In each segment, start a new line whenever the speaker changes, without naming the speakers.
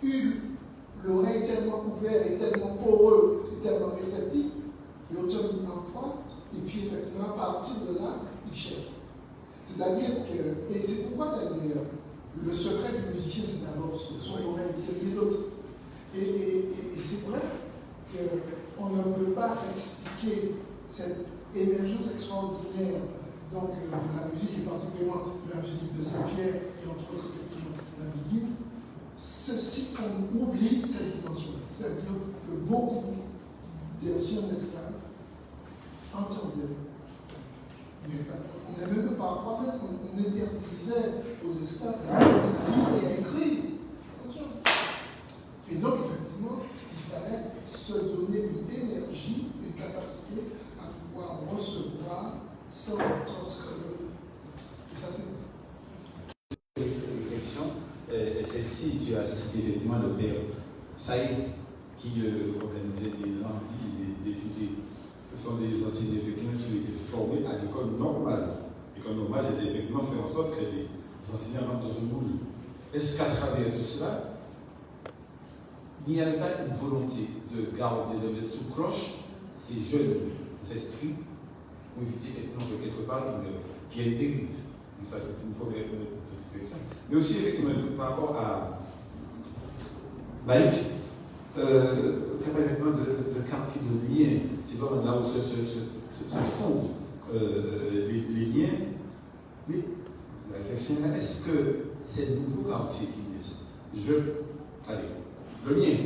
eu l'oreille tellement ouverte et tellement poreux et tellement réceptif, l'auteur dit enfant, et puis effectivement, à partir de là, il cherche. C'est-à-dire que, et c'est pourquoi d'ailleurs, le secret du musicien, c'est d'abord son oreille, c'est les autres. Et c'est vrai qu'on ne peut pas expliquer cette émergence extraordinaire donc, de la musique, et particulièrement de la musique de Saint-Pierre, et entre autres, effectivement, la musique, si on oublie cette dimension-là. C'est-à-dire que beaucoup d'anciens esclaves entendaient. Mais on a même parfois, on interdisait aux esclaves à lire et à écrire. Attention. Et donc, effectivement, il fallait se donner une énergie, une capacité à pouvoir recevoir sans transcrire. Et ça, c'est
réflexion. Celle-ci, tu as cité effectivement le père Saïd, qui organisait des lundis, des défilés. Ce sont des enseignants effectivement qui ont été formés à l'école normale. L'école normale, c'était effectivement faire en sorte que les enseignants rentrent dans un moule. Est-ce qu'à travers tout cela, il n'y avait pas une volonté de garder, de mettre sous cloche ces jeunes esprits pour éviter effectivement que quelque part qu'il y ait une dérive? Ça, c'est une première réflexion. Mais aussi, effectivement, par rapport à Malik, faire effectivement de quartier de lien, c'est vraiment là où se fondent les liens. Mais la réflexion est, est-ce que ces nouveaux quartiers qui naissent, le lien,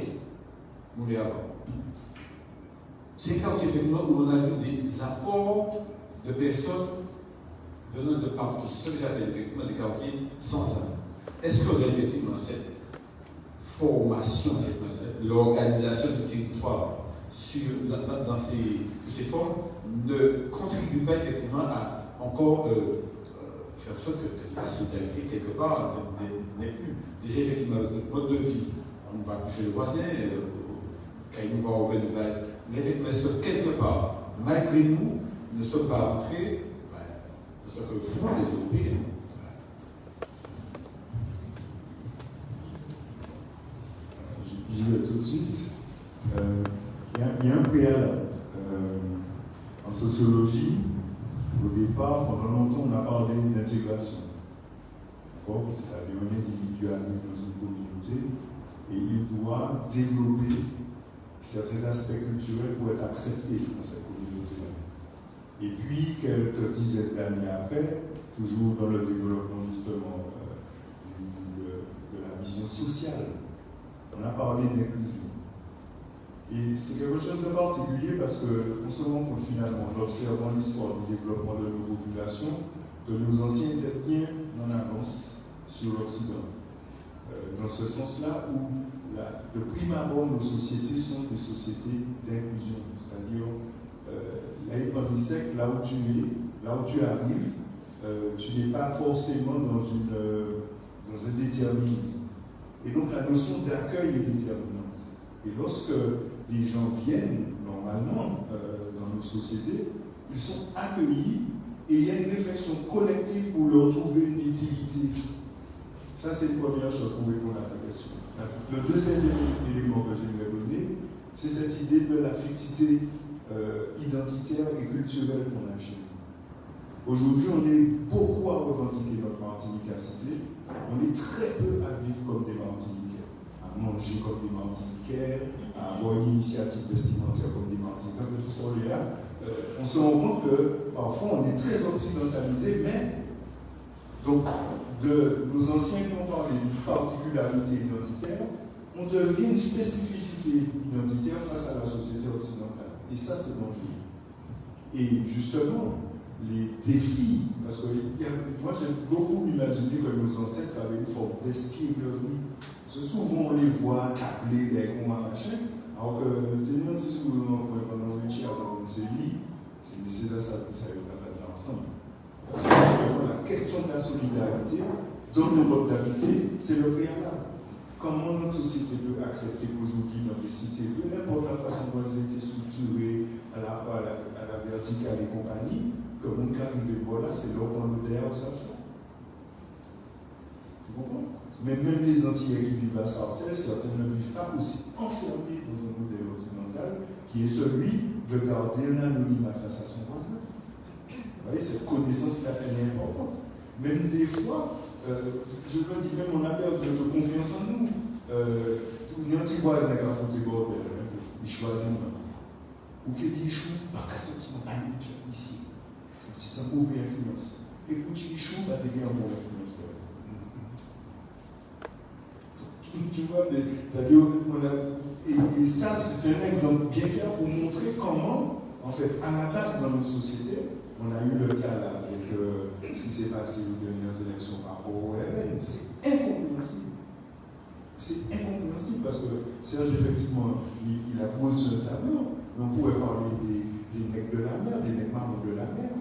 nous l'avons avant. C'est un quartier effectivement où on a vu des apports de personnes venant de partout. C'est ce que j'appelle effectivement des quartiers sans âme. Est-ce qu'on a effectivement cette formation, l'organisation du territoire dans ces formes ne contribue pas effectivement à encore faire en sorte que la solidarité quelque part n'est plus. Déjà effectivement notre mode de vie, on va chez le voisin, quand il nous va ouvrir le bail, mais effectivement est-ce que quelque part, malgré nous, ne sommes pas rentrés, parce que le fond les ouvrir.
J'y vais tout de suite. Il y a un préalable. En sociologie, au départ, pendant longtemps, on a parlé d'intégration. C'est-à-dire un individu arrive dans une communauté et il doit développer certains aspects culturels pour être accepté dans cette communauté-là. Et puis, quelques dizaines d'années après, toujours dans le développement justement de la vision sociale, on a parlé d'inclusion. Et c'est quelque chose de particulier parce qu'on se rend compte finalement, en observant l'histoire du développement de nos populations, que nos anciens étaient bien en avance sur l'Occident. Dans ce sens-là où, de prime abord, nos sociétés sont des sociétés d'inclusion. C'est-à-dire, là où tu es, là où tu arrives, tu n'es pas forcément dans un déterminisme. Et donc la notion d'accueil est déterminante. Et lorsque des gens viennent, normalement, dans nos sociétés, ils sont accueillis et il y a une réflexion collective pour leur trouver une utilité. Ça, c'est une première chose pour répondre à ta question. Le deuxième élément que j'aimerais donner, c'est cette idée de la fixité identitaire et culturelle qu'on a chez nous. Aujourd'hui, on est beaucoup à revendiquer notre martinicacité. On est très peu à vivre comme des Martiniquais, à manger comme des Martiniquais, à avoir une initiative vestimentaire comme des Martiniquais. Tout ça, là, on se rend compte que parfois on est très occidentalisé, mais donc de nos anciens qui ont parlé d'une particularité identitaire, on devient une spécificité identitaire face à la société occidentale. Et ça, c'est dangereux. Et justement, les défis, parce que moi j'ai beaucoup imaginé que nos ancêtres avaient une forme d'espièglerie. Souvent on les voit appeler des grands machins, alors que c'est un petit souvent pendant le tiers dans une série, c'est de ça que ça va ensemble. Parce que la question de la solidarité dans nos d'habiter, c'est le préalable. Comment notre société peut accepter qu'aujourd'hui dans les cités, peu importe la façon dont elles ont été structurées, à la verticale et compagnie, que mon cas arrive là, c'est leur dans le derrière ou ça. Tu comprends? Mais même les Antillais qui vivent à Sarcelles, certains ne vivent pas aussi enfermés dans un modèle occidental qui est celui de garder un anonymat face à son voisin. Vous voyez, cette connaissance là elle est importante. Même des fois, je le dis même, on a perdu de confiance en nous. Un petit voisin qui a foutu bordel, il choisit moi. Ou qui dit, chou, pas qu'à sortir mon ami ici. C'est une mauvaise influence. Écoute, chou, va te bien une bonne influence. Tu vois, et ça, c'est un exemple bien clair pour montrer comment, en fait, à la base dans notre société, on a eu le cas là avec ce qui s'est passé aux dernières élections par rapport au RN. C'est incompréhensible. C'est incompréhensible parce que Serge, effectivement, il a posé un tableau. On pourrait parler des mecs de la mer, des mecs marrons de la mer,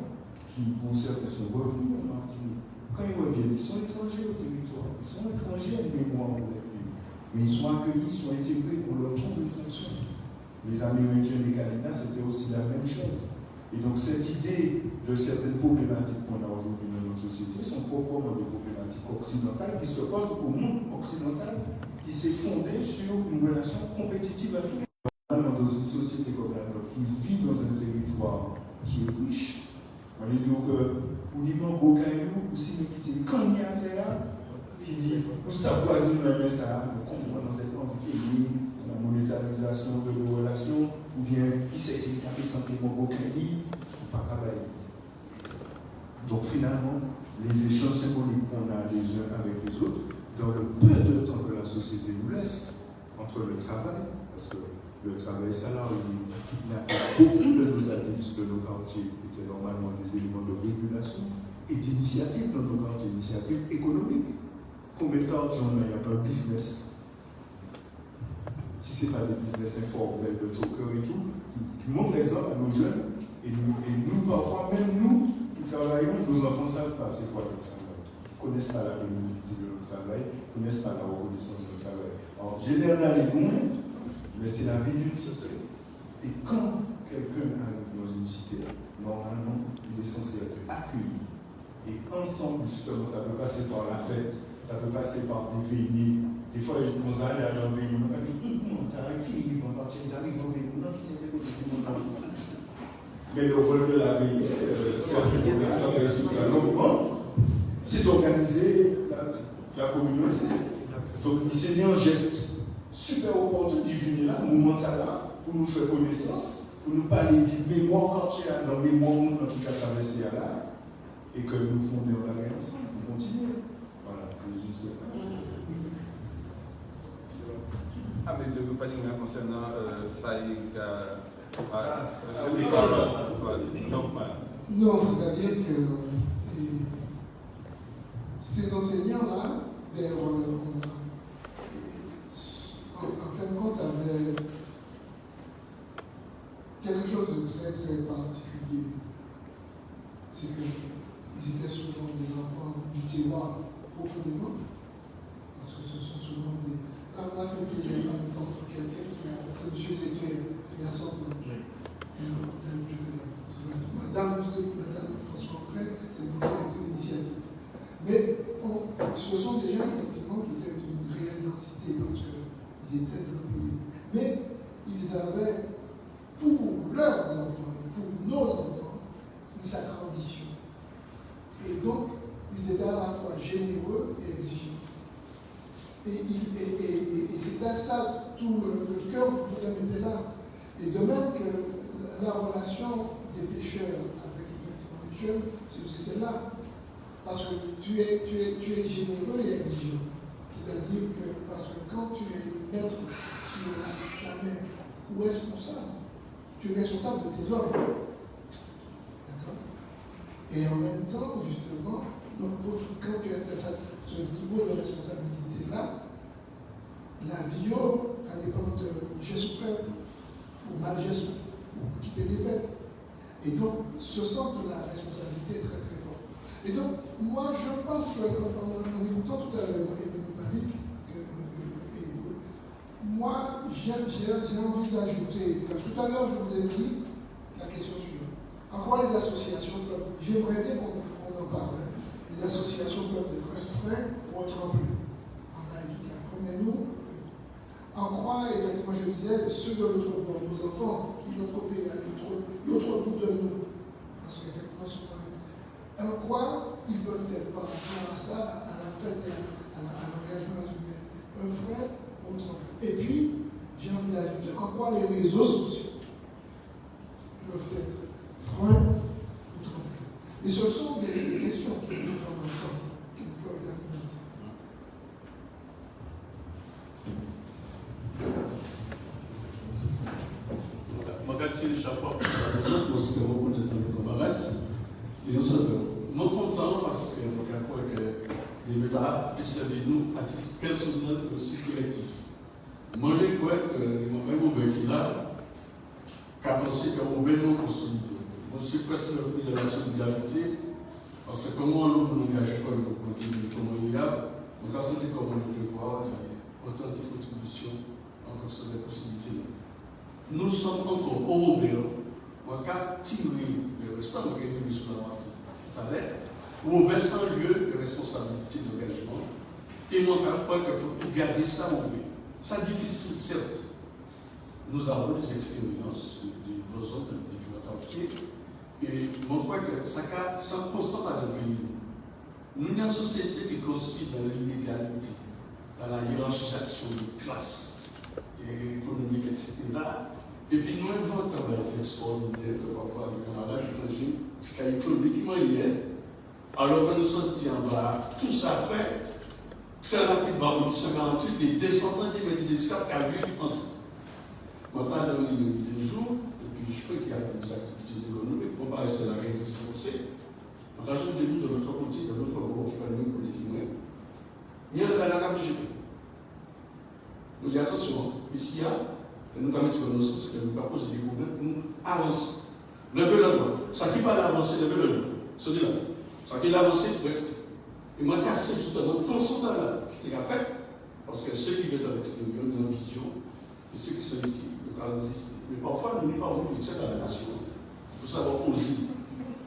qui, pour certains, sont revenus en Martinique. Quand ils reviennent, ils sont étrangers au territoire. Ils sont étrangers à une mémoire collective. Mais ils sont accueillis, ils sont intégrés, on leur trouve une fonction. Les Amérindiens des Calinas, c'était aussi la même chose. Et donc, cette idée de certaines problématiques qu'on a aujourd'hui dans notre société sont proprement des problématiques occidentales qui se posent au monde occidental, qui s'est fondé sur une relation compétitive à tous les gens. Dans une société comme la nôtre, qui vit dans un territoire qui est riche, on est dit que pour l'immense Bocaïou, aussi nous quitter quand il y a un terrain, qui dit, pour sa voisine, ça, nous comprenons dans cette pays, la monétarisation de nos relations, ou bien qui s'est été capitalement Bocaïou, ou pas travailler. Donc finalement, les échanges symboliques qu'on a les uns avec les autres, dans le peu de temps que la société nous laisse, entre le travail, parce que le travail salarié, beaucoup de nos adultes de nos quartiers étaient normalement des éléments de régulation et d'initiative dans nos quartiers, d'initiative économique. Combien de quartiers on a, il y a pas un business? Si ce n'est pas des business informels de choker et tout, qui montrent l'exemple à nos jeunes, et nous, parfois, même nous, qui travaillons, nos enfants ne savent pas c'est quoi le travail. Ils ne connaissent pas la pénibilité de notre travail, ils ne connaissent pas la reconnaissance de notre travail. Alors, généralement, loin, mais c'est la vie d'une cité. Et quand quelqu'un arrive dans une cité, normalement, il est censé être accueilli. Et ensemble, justement, ça peut passer par la fête, ça peut passer par des veillées. Des fois, les gens allaient à leur veillée, on a dit, ils vont partir, ils arrivent en veillée. Non, c'est des choses. Mais le rôle de la veillée, c'est d'organiser la communauté. Donc, c'est un geste super opportun de venir là, moment là, pour nous faire connaissance, pour nous parler de mémoire quartier, dans le mémoire qui a traversé là, et que nous fondons la guerre ensemble, nous continuons. Voilà,
Ah, mais de vous parler concernant Saïd,
non, c'est-à-dire que ces enseignants-là, en fin de compte, avaient quelque chose de très très particulier. C'est qu'ils étaient souvent des enfants du terroir profondément, parce que ce sont souvent des. Là, on a fait plaisir en même temps pour quelqu'un qui a. C'est M. Séguer, il y a 100 ans. Madame François Crête, c'est une initiative. Mais ce sont des gens effectivement qui étaient d'une réelle densité parce qu'ils étaient dans le pays. Mais ils avaient pour leurs enfants et pour nos enfants une sacrée ambition. Et donc, ils étaient à la fois généreux et exigeants. Et c'était ça, tout le cœur du problème était là. Et de même que la relation des pêcheurs avec effectivement les jeunes, c'est aussi celle-là. Parce que tu es généreux et exigeant. C'est-à-dire que, parce que quand tu es maître sur la mer ou responsable, tu es responsable de tes hommes. D'accord? Et en même temps, justement, donc, quand tu as ce niveau de responsabilité-là, la vie, ça dépend de j'ai souffert ou mal j'ai souffert, ou qui des défaites. Et donc, ce sens de la responsabilité est très très fort. Et donc, moi je pense qu'en écoutant tout à l'heure Malik, moi j'ai envie d'ajouter, tout à l'heure je vous ai dit la question suivante. En quoi les associations peuvent, j'aimerais bien qu'on en parle, les associations peuvent être un frein ou un tremplin. disait, ceux de l'autre bord, nos enfants, de l'autre côté, à l'autre bout de nous. Parce qu'effectivement, en quoi ils peuvent être par rapport à ça, à la fête et à l'engagement spirituel. Un frère, autre. Et puis, j'ai envie d'ajouter, en quoi les réseaux sociaux peuvent être freins ou tremblés. Et ce sont des questions que nous prendre ensemble, que nous pouvons examiner ensemble.
Je suis beaucoup de camarades. Et nous sommes non contents parce que nous avons des médias qui servent nous à titre personnel et aussi collectif. Moi, je crois que moi-même, qui là, car on sait qu'on veut nous consolider. Moi, je suis presque le fruit de la solidarité parce que comment nous nous engageons comme nous continuons, comment il y a, on a senti comment le devoir autant de contributions en fonction des possibilités. Nous sommes encore européens, on a tiré le restant de l'Église sur la partie tout à l'heure, où on met sans lieu de responsabilité d'engagement, et on a pas qu'il faut garder ça en paix. C'est difficile, certes. Nous avons des expériences de nos hommes de différents quartiers, et je crois que ça c'est constant dans le pays. Nous avons une société qui est construite dans l'inégalité, dans la hiérarchisation des classes économiques, etc. Et puis nous avons un travail extraordinaire que parfois les camarades étrangers qui a économiquement hier, alors que nous sommes en bas, tout ça fait très rapidement, en 1948, les descendants des métiers d'esclaves qui avaient vu penser. Maintenant, dans les jours, et puis je crois qu'il y a des activités économiques, on va rester dans la réalité française. Donc, l'argent de nous, de notre côté, de notre bord, qui va nous politiquement, il y a la KPGP. Nous disons attention, ici, nous avons dit que nous ne pas poser des problèmes, nous avancer. Levez le doigt. Ça qui va avancer, levez le doigt. Ce dit là. Ça qui va avancer, reste. Et moi, casser justement tout ce temps-là qui était fait, parce que ceux qui viennent de l'extérieur, ils ont une vision, et ceux qui sont ici, ils peuvent exister. Mais parfois, nous n'est pas au milieu de la nation. Il faut savoir aussi.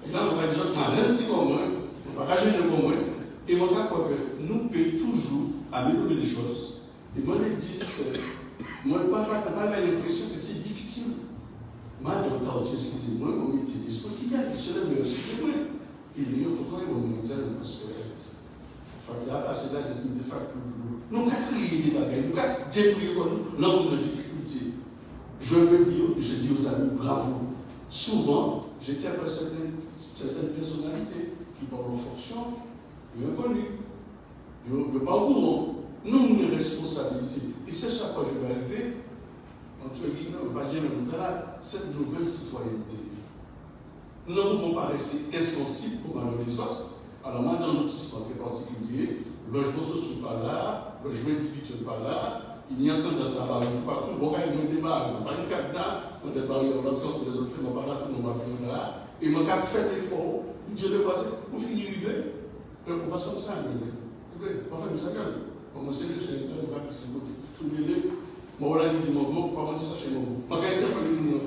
Et là, on va dire, l'institut commun, on va rager le commun, et on va croire que nous payons toujours à améliorer les choses. Et moi, je dis, moi, je n'ai pas l'impression que c'est difficile. Moi, excusez-moi, mon métier de sentinelle, qui se lève chez moi. Il faut quand même au métier parce que c'est là que nous nous avons créé des bagages, nous avons débrouillé l'homme de difficulté. Je veux dire, je dis aux amis, bravo. Souvent, j'étais après certaines personnalités qui parlent en fonction, ils ont connu, ils n'ont pas au courant. Nous, une responsabilité. Et c'est ça que je vais arriver, entre guillemets, on va dire là, cette nouvelle citoyenneté. Nous ne pouvons pas rester insensibles pour malheur des autres. Alors maintenant, notre système très particulier, logement social par là, logement individuel par là, il y a tendance à parler partout. Bon, il y a un débat, on pas une cadenas, on débat, on entre les autres, on va pas là, on va plus là. Et on a fait l'effort, Dieu le voisin, pour finir arriver, on va s'en saluer. Enfin, nous savons, on sait que c'est un débat qui s'est voté. Souvenez-les, moi, voilà, il dit mon mot, pas moi, ça chez mon mot. On va dire que l'union,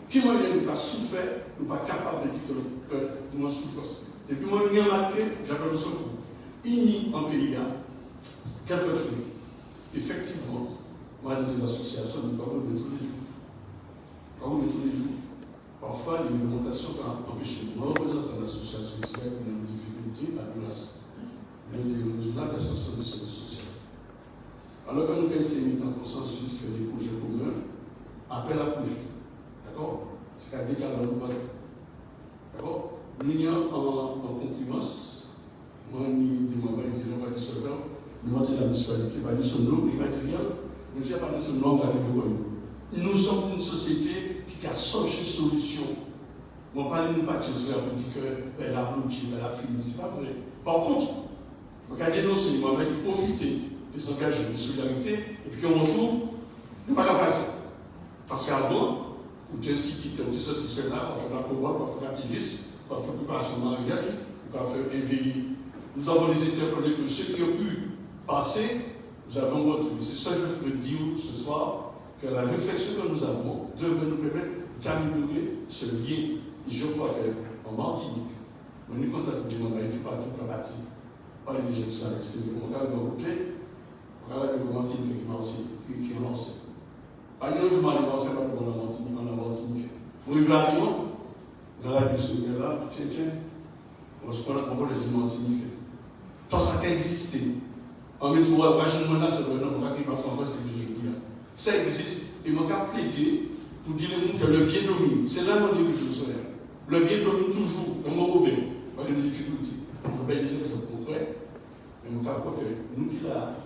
qui m'a dit, nous pas souffert, nous pas capable de dire que nous avons souffert. Et puis, moi, il y a ma clé, j'appelle le secours. Il n'y a un pays, qu'elle peut faire. Effectivement, moi, dans les associations, nous parlons de tous les jours. Parlons de tous les jours. Parfois, les augmentations peuvent empêcher. Moi, je représente une association qui a une difficulté à l'URAS, le régional d'association de services sociaux. Alors que nous avons essayé de mettre en consensus faire des projets communs, appel à projet. D'accord? C'est-à-dire qu'à l'autre, d'accord? Nous y sommes en concurrence. Moi, ni des membres, ni des membres du soldat, nous avons la municipalité, nous sommes nous, les matériels, nous sommes pas nous nombre avec nous. Nous sommes une société qui a cherché solution. On parle d'une partie sociale pour dire qu'elle a bloqué, elle a fini, ce n'est pas vrai. Par contre, regardez nous, c'est les membres qui profitent des engagements de solidarité, et puis on retrouve, nous ne pouvons pas faire ça. Parce qu'avant, on était institué, on était ce système-là, on fait la combat, on fait la téliste, on fait préparation de mariage, on fait éveiller. Nous avons les interpellés que ceux qui ont pu passer, nous avons retrouvé. C'est ça que je veux dire ce soir, que la réflexion que nous avons devrait nous permettre d'améliorer ce lien. Et je crois qu'en Martinique, on est content de dire qu'on a été partout bâti par les gens à l'extérieur. On regarde le côté, on regarde le Martinique qui est lancé. Par exemple, je m'arrive à savoir qu'on a Martinique. Vous arrivez à Lyon, vous avez du souvenir là, tiens, on se connaît encore les Martinique. Tout ça qui existe. En métro, pas je me menace, on va qui passe encore, c'est que je dis. Ça existe, et mon cas plaidé pour dire que le bien domine. C'est là mon difficulté. Le bien domine toujours, dans mon robin, pas de difficulté. On peut dire que c'est concret, mais mon cas, nous qui là,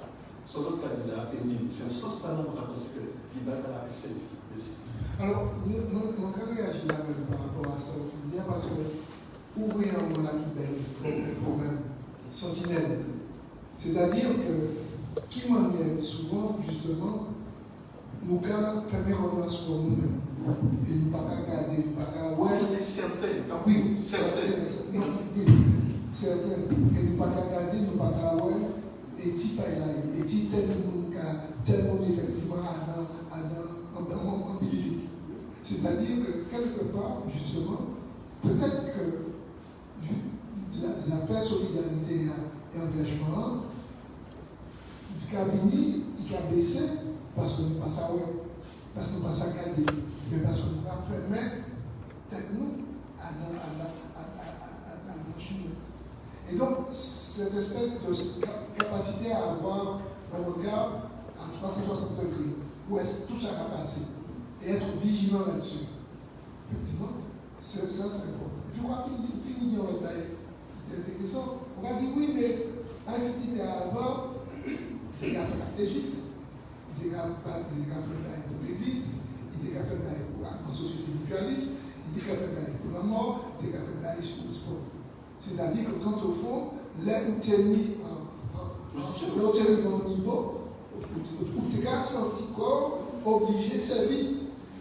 sans autre candidat, c'est un sens talent parce que l'image à la scène.
Alors, mon cas réagit là même par rapport à ça. Bien parce que ouvrir un mot là qui belle, pour même sentinelle. C'est-à-dire que, qui m'en est souvent, justement, nous avons fait relance pour nous-mêmes. Et nous ne pouvons pas regarder, nous ne pouvons pas
regarder. On est certain.
Oui,
certain.
Oui, certain. Et nous ne pouvons pas regarder, nous ne pouvons pas voir. Et si pas là, et si tel monde effectivement en biblique. C'est-à-dire que quelque part, justement, peut-être que la paix, solidarité et engagement, du cabinet, il a baissé parce que nous ne passons pas parce que nous ne passons pas regarder, mais parce que nous ne pas fermer tête nous à nos chemins. Et donc, cette espèce de capacité à avoir un regard à 360 degrés, où est-ce que tout ça va passer, et être vigilant là-dessus. Effectivement, ça c'est important. Et puis, on va finir le bail. C'est intéressant. On va dire oui, mais Institut avant, il y a un stratégiste, il y a un bail pour l'Église, il y a un bail pour la société mutualiste, il y a un bail pour la mort, il y a un bail pour le sport. C'est-à-dire que quand au fond, là où tu es mis au niveau, où tu as senti corps obligé, servi.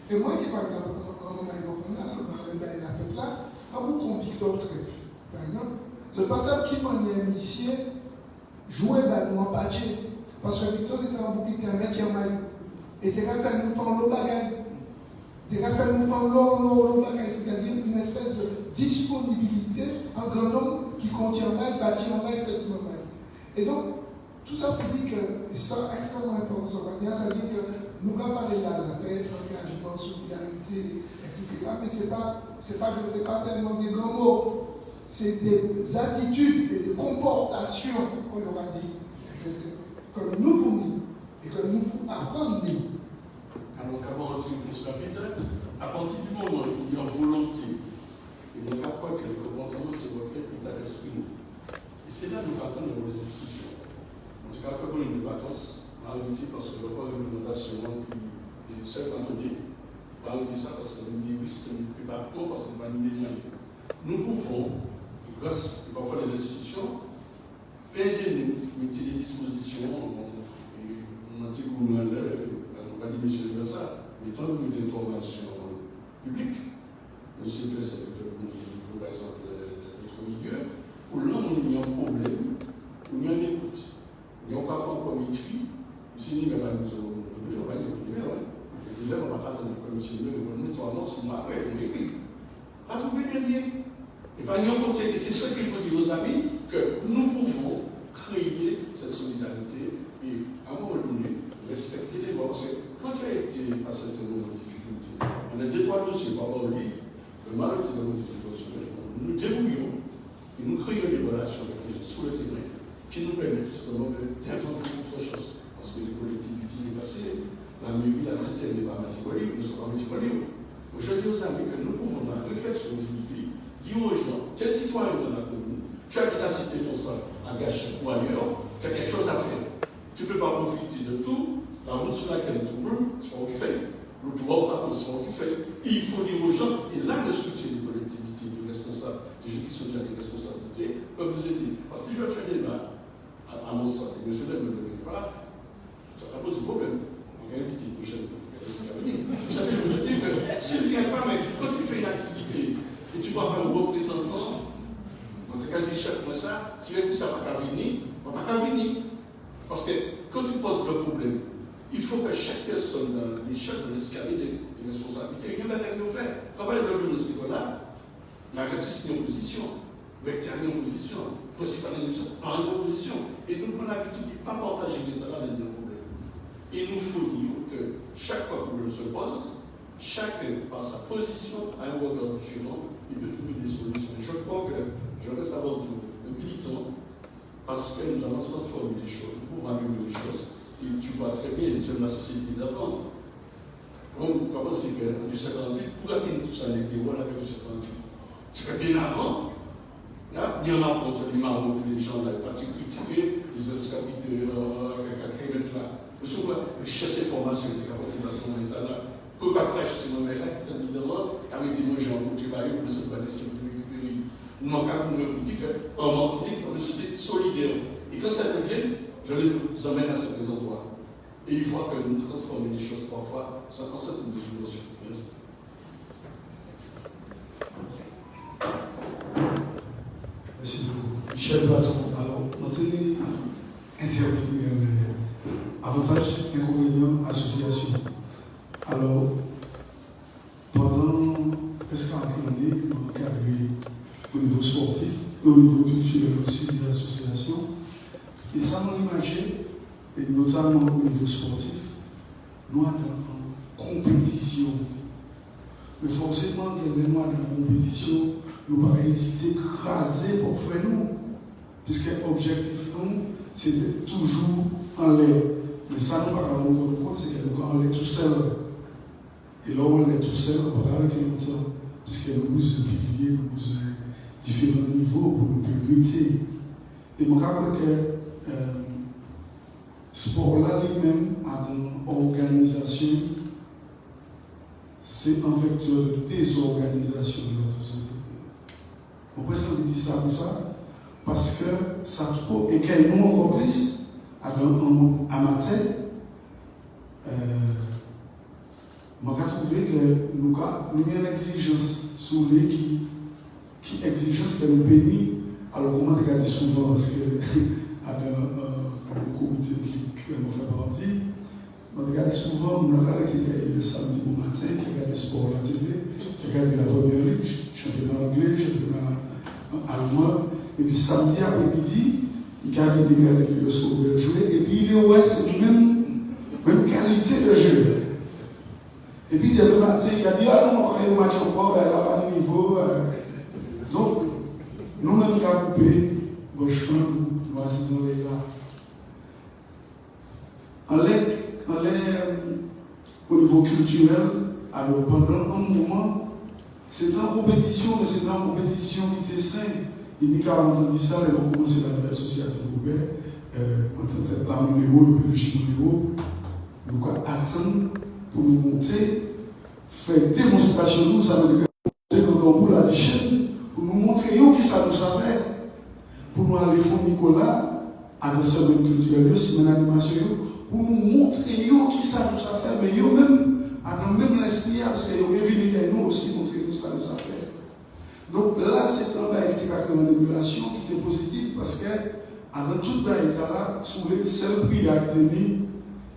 Et moi qui, par exemple, en le bail la fête là, un bouton Victor Trèfle, par exemple, c'est pas ça qui m'a initié jouer dans le patché. Parce que Victor c'était un bouquet qui a un métier en maillot. Et tu as fait nous faire l'eau bagaille. Tu as fait nous faire l'eau bagaille, c'est-à-dire une espèce de disponibilité en grand nombre qui contient maille, bâti en maille, effectivement maille. Et donc, tout ça pour dire que c'est extrêmement important, ça veut dire que nous avons parlé là, la paix, l'engagement, solidarité, etc. Mais ce n'est pas tellement des grands mots. C'est des attitudes et des comportations, on va dire, que nous pouvons et que nous pouvons apprendre.
Alors, comment on dit pour ce chapitre, à partir du moment où il y a volonté, et nous avons quoi que le comportement se reflète dans l'esprit. Et c'est là que nous partons de nos institutions. En tout cas, quand on a une vacances, on a dit parce que le corps de l'inondation, puis c'est quand on dit, on dit ça parce qu'on dit oui, c'est un peu pas trop, parce qu'on va nous demander. Nous pouvons, grâce parfois les institutions, aider nous, mettre des dispositions, et on a dit qu'on a dit monsieur le ça, mais tant que des informations publiques, monsieur le secrétaire, par exemple, notre milieu, où là, il y a un problème, où il y a une écoute. Il y a encore un comité, si nous n'avons pas nous on va dire, on va pas attendre le comité, on va nous annoncer, on va après, on écrit. Pas trouver des liens. Et par exemple, c'est ce qu'il faut dire aux amis, que nous pouvons créer cette solidarité et, à un moment donné, respecter les voix. Parce que quand tu as été à certaines difficultés, on a deux, trois dossiers, par rapport à lui, le mal était dans nos difficultés, nous nous débrouillons et nous créons des relations avec les gens sous le terrain qui nous permettent justement d'inventer autre chose. Parce que les collectivités sont passées, la mairie, la septième n'est pas Matipoli, nous sommes pas Matipoli. Je dis aux amis que nous pouvons, dans la réflexion aujourd'hui, dire aux gens, tu es citoyen de la commune, tu habites à Cité Constant, à Gachet ou ailleurs, tu as quelque chose à faire. Tu ne peux pas profiter de tout, la route sur laquelle tu roules, c'est pas ce qu'il fait. Le droit, par contre, c'est pas ce qu'il fait. Il faut dire aux gens, et là, le soutien des collectivités, des responsables, des gens qui sont déjà des responsabilités, peuvent vous aider. Parce que si je fais des mains, à mon sens, et M. ne le fait pas, ça pose un problème. On va inviter une prochaine. Vous savez, je vous dis que s'il ne vient pas, mais quand tu fais une activité et tu vas avoir un représentant, quand tu as dit chef, moi ça, si tu dis ça va pas venir, on va pas venir. Parce que quand tu poses le problème, il faut que chaque personne dans l'échelle de l'escalier des responsabilités, il y en a des nous faire. Quand on est devenu dans ce niveau-là, la réussite est en opposition, le recteur est en opposition, le principal est en opposition. Et nous prenons l'habitude de ne pas partager les talents dans nos problèmes. Il nous faut dire que chaque fois que se pose, chacun, par sa position, a un regard différent, il peut trouver des solutions. Je crois que je reste avant tout un militant, parce que nous allons transformer les choses, nous pouvons améliorer les choses. Et tu vois très bien, j'aime la société d'avant. Comment c'est que du 58, pour atteindre tout ça, les théories avec du 58, c'est que bien avant, là, il y en a contre les marrons, les gens, les partis critiqués, les esclavités, là. Le souvent, richesse information, c'est qu'à partir de ce moment-là, pour pas cracher ce moment-là, qui est évidemment, avec des gens, pour que tu vas pour se battre, c'est pour récupérer. Nous manquons pour me dire qu'en Martinique, on est une société solidaire. Et quand ça devient, je les emmène à certains endroits. Et il faut que nous transformions les choses parfois, ça constate une solution. Merci.
Merci beaucoup. Michel Platon, alors, notre intervenir avantages, inconvénients, associations. Alors, pendant presque une année, on a encadré au niveau sportif et au niveau culturel aussi des associations. Et ça m'a imagé, et notamment au niveau sportif, nous avons en compétition. Mais forcément, que les mois de la compétition, nous ne pouvons pas hésiter à craser pour faire nous. Puisque l'objectif, c'est toujours en l'air. Mais ça, nous ne pouvons pas nous rendre compte, c'est que quand on est tout seul, et là où on est tout seul, on va arrêter longtemps. Puisque nous avons piliers, nous avons différents niveaux pour nous priorités. Et je crois que sport-là lui-même, a une organisation, c'est un vecteur de désorganisation de la société. Pourquoi ça me dit ça pour ça? Parce que ça trouve, et qu'il y a nous complice, en amateur, je trouvé que nous avons une exigence sur les qui exigence que nous bénis. Alors, comment regarder souvent, parce que le comité de ligue que nous faisons partie, on regarde souvent, on a arrêté le samedi au matin, qui regarde le sport à la télé, qui regarde la première ligue, championnat anglais, championnat allemand, et puis samedi après-midi, il a vu des gars qui veulent jouer, et puis il ouais, c'est la même qualité de jeu. Et puis demain matin, il a dit, ah non, on va aller au match encore, elle n'a pas de niveau. Donc, nous-mêmes qui avons coupé, nous assisons là. Au niveau culturel, alors pendant un moment, c'était en compétition, mais c'était en compétition qui était saine. Il n'y a qu'à entendre ça, et on commence à la association Robert, on s'entend la numéro et puis le chiffre numéro. Nous allons attendre pour nous monter, faire démonstration, nous, ça veut dire que nous monter dans la chaîne, pour nous montrer qui ça nous a fait. Pour nous aller faire Nicolas, à la semaine culturelle, aussi, dans l'animation, pour nous montrer qui ça nous a fait, mais même, à même l'esprit, parce que nous venus à nous aussi montrer qui ça nous a fait. Donc là, c'est un bail qui était une émulation qui était positive, parce que, avant tout bail là, sur le seul prix à tenir,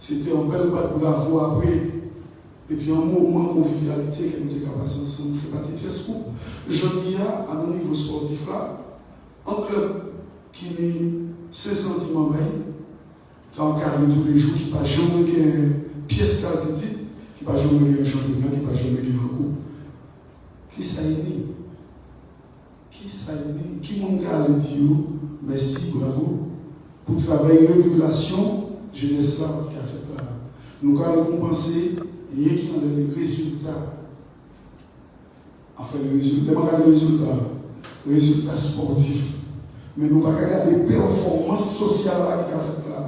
c'était un bel bat pour l'avoir après. Et puis un moment de convivialité que nous avons capables ensemble, c'est pas des pièces pour. Je dis à mon niveau sportif là, un club qui n'est ses sentiments qui encadre tous les jours, qui n'a jamais une pièce qualitative, qui n'a jamais un championnat, qui n'a jamais un coup. Qui ça y est? Qui ça y est? Qui m'a dit merci, bravo, pour travailler régulation, jeunesse là qui a fait là. Nous avons récompensé et qui ont les résultats. Enfin, les résultats sportifs. Mais nous ne pouvons pas regarder les performances sociales qui ont fait là.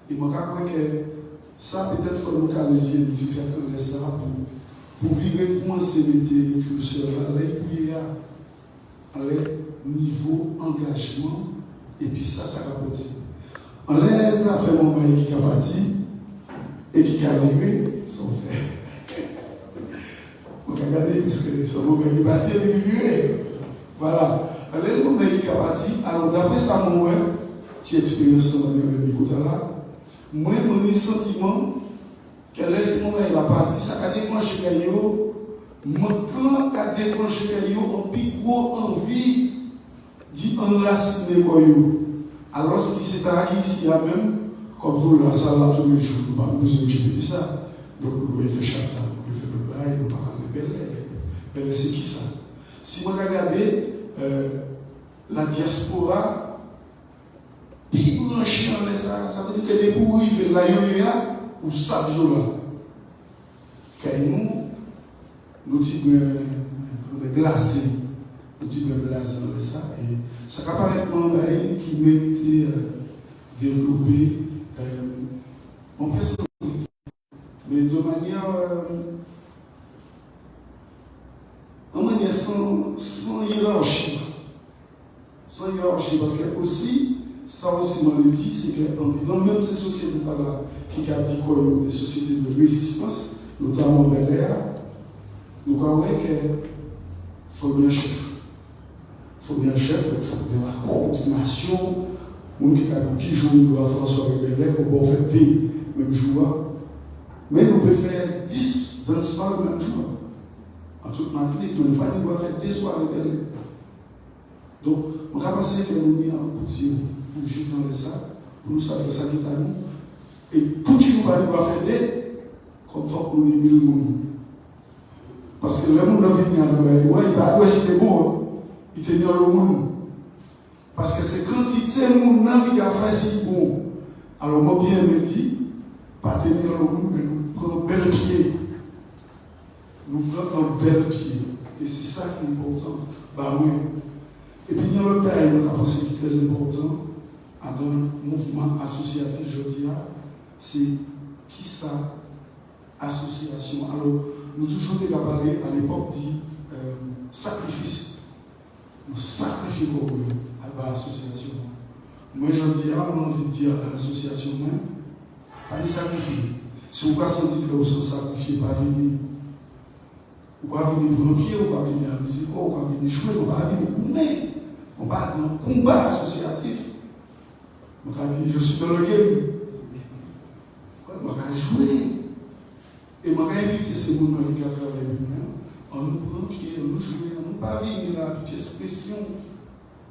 Et je crois que ça, peut-être, il faut nous calmer de ça pour vivre comment ces métiers culturels à leur niveau engagement. Et puis ça va continuer. On les a fait mon mari qui a parti et qui a viré son frère. On va regarder, puisque son mari qui est parti, il est viré. Voilà. Alors, mon mari qui a parti, alors d'après ça, mon frère, tu expériences dans le niveau là. Moi, mon sentiment, que laisse mon mari la partie, ça a déclenché mon plan a déclenché en plus gros envie d'y enraciner. Alors, ce qui s'est acquis ici, même, Comme nous, là, ça va tous les jours, nous n'avons pas besoin de ça. Donc, nous pouvons faire chata, nous pouvons faire le bail, nous pouvons parler belle. Mais c'est qui ça? Si vous regardez la diaspora, puis branché en ça, ça veut dire que les pour arriver là, il y a ou ça $. Car nous disons glacés, nous disons blasés dans ça. Et ça apparaît un qui mérite développer en personne, mais de manière sans hiérarchie. Sans hiérarchie, parce que aussi, ça aussi m'a dit, c'est que dans même ces sociétés-là, qui a dit quoi, des sociétés de résistance, notamment Bel Air, nous croyons qu'il faut bien un chef. Il faut bien un chef, il faut bien la coordination. Qui joue à François avec Bel Air, il faut pas faire des mêmes joueurs. Mais nous pouvons faire 10 dans le soir le même jour. En toute matinée, nous ne pouvons pas faire 10 soirs Bel Air. Donc, on a pensé que nous avons un petit pour jeter dans ça, pour nous savoir que ça dit à nous. Et pour que nous ne pas faire des, comme ça, pour nous aimer le monde. Parce que le monde n'a venu à nous, il va dire c'était bon, il tenait le monde. Parce que c'est quand il tient le monde qui a fait si bon. Alors, moi, bien me dit, pas tenir le monde, mais nous prenons un bel pied. Nous prenons un bel pied. Et c'est ça qui est important. Bah oui. Et puis, il y a l'autre pays, on a pensé qui est très important, dans le mouvement associatif, je dis, c'est qui ça, association. Alors, nous toujours parlé à l'époque dit sacrifice. On sacrifie pour eux à l'association. Moi, je dis, on a envie de dire à l'association, pas de sacrifier. Si vous ne sentez pas que vous êtes sacrifié, pas venir. Ou pas venir pour un pied, ou pas venir à la musique, ou pas venir jouer, ou pas venir coumer. On va dans un combat associatif. On va dire, je suis dans le game. On va jouer. Et on va inviter ces gens qui travaillent avec nous. On nous prend pied, on nous joue, on nous pas venir là, pièce pression.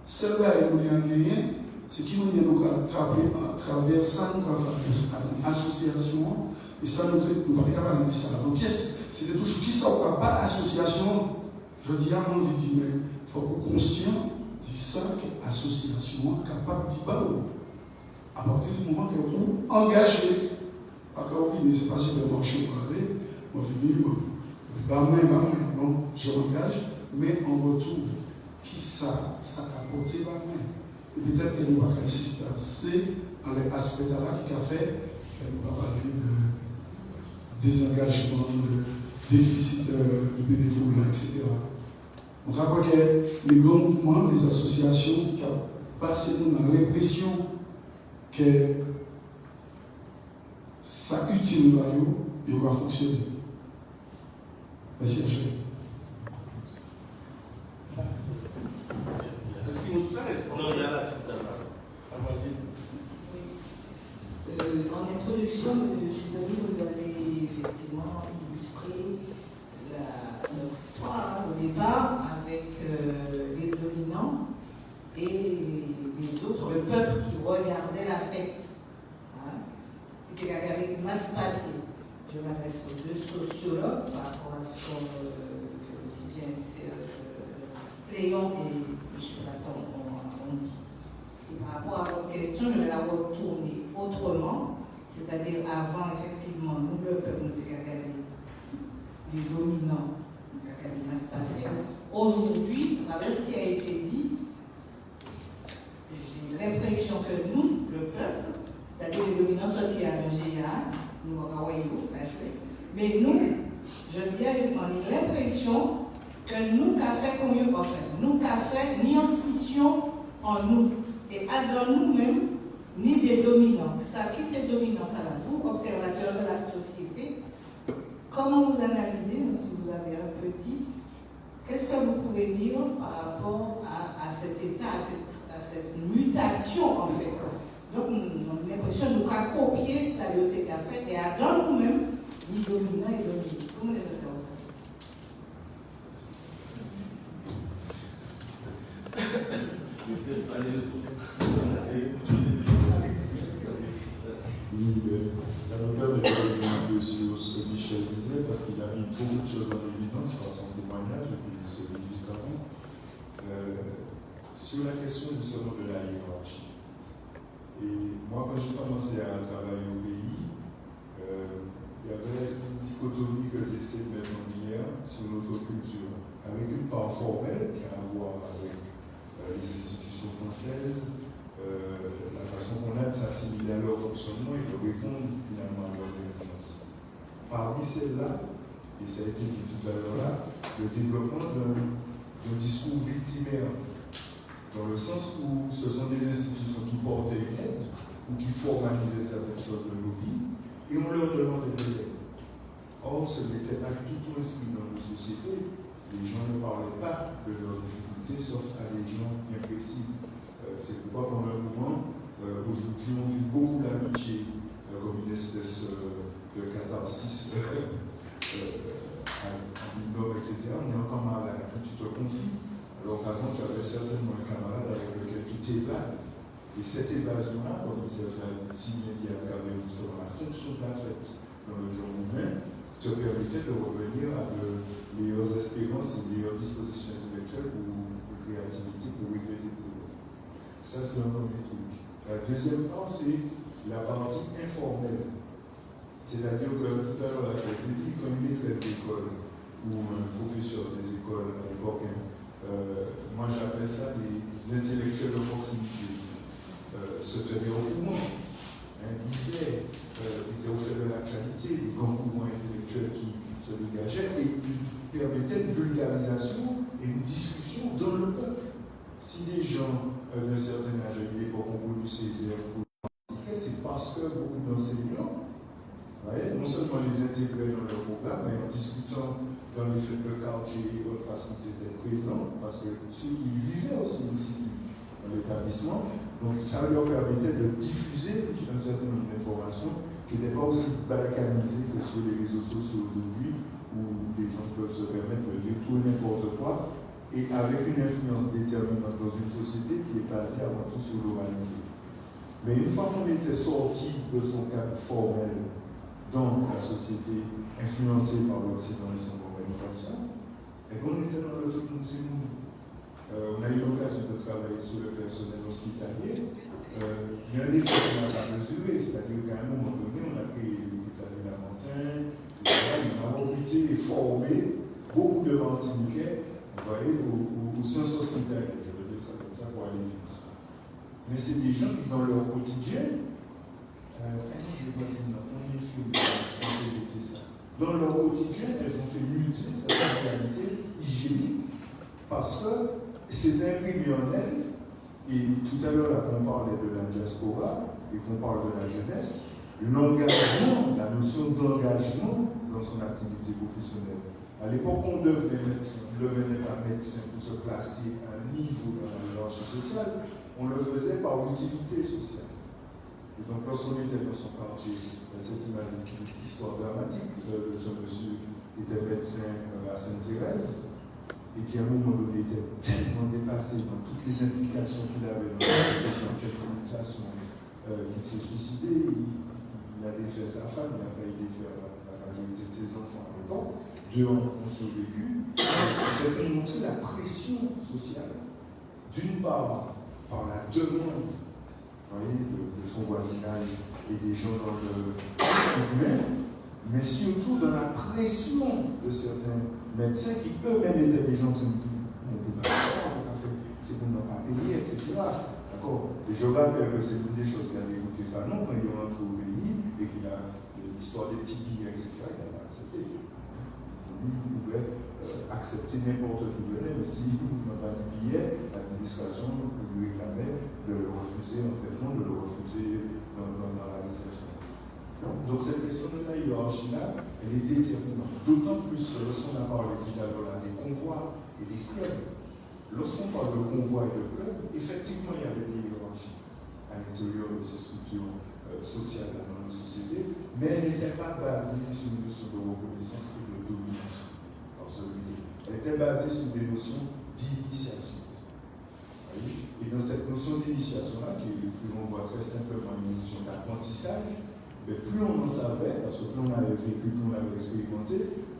Celle-là, elle nous a gagné. C'est qui nous a attrapé à travers ça, nous avons fait une association. Et ça, nous ne pouvons pas parler de ça. Donc, c'était toujours qui ça, on va pas association. Je dis à mon vie, mais il faut être conscient. 5 associations capables de dire à partir du moment que vous engagez, pas que vous venez, ce n'est pas sur le marché pour aller, vous venez, non, je m'engage, mais en retour, qui ça a apporté ma main. Et peut-être que nous allons insister assez dans les aspects là qui a fait, nous allons parler de désengagement, de déficit de bénévolat, etc. On rappelle que les grands mouvements, les associations qui ont passé dans l'impression que ça utile et va fonctionner. Merci, Angèle.
Est-ce qu'il nous reste? Non, il y a là.
En introduction, M. Denis, vous avez effectivement illustré notre histoire au départ avec les dominants et les autres, le peuple qui regardait la fête. Qui était regardé une masse passée. Je m'adresse aux deux sociologues par rapport à ce qu'on aussi bien Léon et M. Platon ont dit. Et par rapport à votre question, je vais la retourner autrement, c'est-à-dire avant, effectivement, nous, le peuple, nous regardé les dominants. Aujourd'hui, à travers ce qui a été dit, j'ai l'impression que nous, le peuple, c'est-à-dire les dominants sortis à l'Angéa, nous mais nous, je dirais, on a l'impression que nous qu'a fait comme mieux en fait, nous qu'a fait ni en scission en nous, et dans nous-mêmes, ni des dominants. Ça, qui c'est dominant? Alors, vous, observateurs de la société, comment vous analysez, si vous avez un petit, qu'est-ce que vous pouvez dire par rapport à cet état, à cette mutation en fait? Donc, on a l'impression de nous copier ça qu'a fait et à dans nous-mêmes, ni dominants et dominés. Comment les observez ça?
parce qu'il a mis beaucoup de choses en évidence par son témoignage et puis celui juste avant. Sur la question justement de la hiérarchie. Et moi, quand j'ai commencé à travailler au pays, il y avait une dichotomie que j'essaie de mettre en lumière sur notre culture, avec une part formelle qui a à voir avec les institutions françaises, la façon qu'on a de s'assimiler à leur fonctionnement et de répondre finalement à leurs exigences. Parmi celles-là, et ça a été dit tout à l'heure là, le développement d'un discours victimaire, dans le sens où ce sont des institutions qui portaient une aide ou qui formalisaient certaines choses de nos vies, et on leur demandait de l'aide. Or, ce n'était pas du tout ainsi dans nos sociétés. Les gens ne parlaient pas de leurs difficultés, sauf à des gens bien précis. C'est pourquoi pendant un moment, aujourd'hui, on vit beaucoup l'amitié comme une espèce de catharsis en binôme, etc. On est encore malade, tu te confies. Alors qu'avant, tu avais certainement un camarade avec lequel tu t'évades. Et cette évasion-là, comme certains si bien dit à travers justement la fonction de la fête dans le genre humain, te permettait de revenir à de meilleures espérances et de meilleures dispositions intellectuelles ou de créativité pour régler tes problèmes. Ça, c'est un premier truc. La deuxième part, c'est la partie informelle. C'est-à-dire que tout à l'heure, ça a été dit, comme une maîtresse d'école ou un professeur des écoles à l'époque, moi j'appelle ça des intellectuels de proximité. Se tenir au courant, lisaient, étaient au fait de l'actualité, des grands mouvements intellectuels qui se dégageaient et qui permettaient une vulgarisation et une discussion dans le peuple. Si des gens d'un certain âge à l'époque ont voulu saisir, c'est parce que beaucoup d'enseignants, non seulement les intégraient dans leur programme, mais en discutant dans les fêtes de quartier et de façon qu'ils étaient présents, parce que ceux qui vivaient aussi dans l'établissement, donc ça leur permettait de diffuser un certain nombre d'informations qui n'étaient pas aussi balkanisées que sur les réseaux sociaux aujourd'hui, où les gens peuvent se permettre de dire tout et n'importe quoi, et avec une influence déterminante dans une société qui est basée avant tout sur l'oralité. Mais une fois qu'on était sorti de son cadre formel dans la société influencée par l'Occident et son organisation, et qu'on était dans le truc de nous. On a eu l'occasion de travailler sur le personnel hospitalier. Il y a un effet qu'on n'a pas mesuré, c'est-à-dire qu'à un moment donné, on a créé l'hôpital de la Montagne, on a recruté et formé beaucoup de Martiniquais aux sciences hospitalières, je veux dire ça comme ça pour aller vite. Mais c'est des gens qui, dans leur quotidien, dans leur quotidien, elles ont fait muter cette réalité hygiénique parce que c'est imprimé en elles. Et tout à l'heure, là, qu'on parlait de la diaspora et qu'on parle de la jeunesse, l'engagement, la notion d'engagement dans son activité professionnelle. À l'époque, on devenait médecin, on ne devenait pas médecin pour se placer à un niveau dans la hiérarchie sociale, on le faisait par utilité sociale. Et donc, lorsqu'on était dans son quartier, cette histoire dramatique de ce monsieur qui était médecin à Sainte-Thérèse et qui, à un moment donné, était tellement dépassé dans toutes les implications qu'il avait dans cette communication qu'il s'est suicidé. Il a défait sa femme, il a failli défaire la majorité de ses enfants à l'époque. Deux ont survécu. C'était pour montrer la pression sociale, d'une part, par la demande de son voisinage et des gens dans le humain, mais surtout dans la pression de certains médecins qui eux-mêmes étaient des gens qui ne peut pas faire ça, on peut pas faire, c'est qu'on n'a pas payé, etc. D'accord. Et je rappelle que c'est une des choses qu'il avait écouté Fanon quand il est rentré au pays et qu'il a l'histoire des petits billets, etc. Il n'a pas accepté. Il pouvait accepter n'importe qui venait, mais s'il n'a pas de billet, l'administration lui réclamait de le refuser en traitement, de le refuser dans la réception. Donc cette question de la hiérarchie-là, elle est déterminante. D'autant plus que lorsqu'on a parlé tout à l'heure des convois et des clubs, lorsqu'on parle de convois et de clubs, effectivement il y avait des hiérarchies à l'intérieur de ces structures sociales dans nos sociétés, mais elles n'étaient pas basées sur une notion de reconnaissance et de domination. Elle était basée sur des notions d'initiation. Et dans cette notion d'initiation-là, qui on voit très simplement une notion d'apprentissage, mais plus on en savait, parce que plus on avait vécu, plus on avait expérimenté,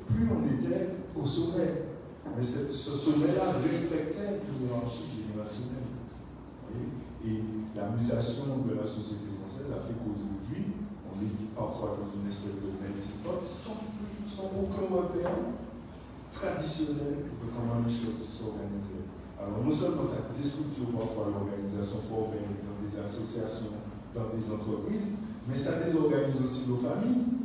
plus on était au sommet. Mais ce sommet-là respectait l'hierarchie générationnelle. Et la mutation de la société française a fait qu'aujourd'hui, on est parfois dans une espèce de melting pot sans aucun repère traditionnel de comment les choses s'organisaient. Alors, non seulement ça déstructure parfois l'organisation formelle dans des associations, dans des entreprises, mais ça désorganise aussi nos familles.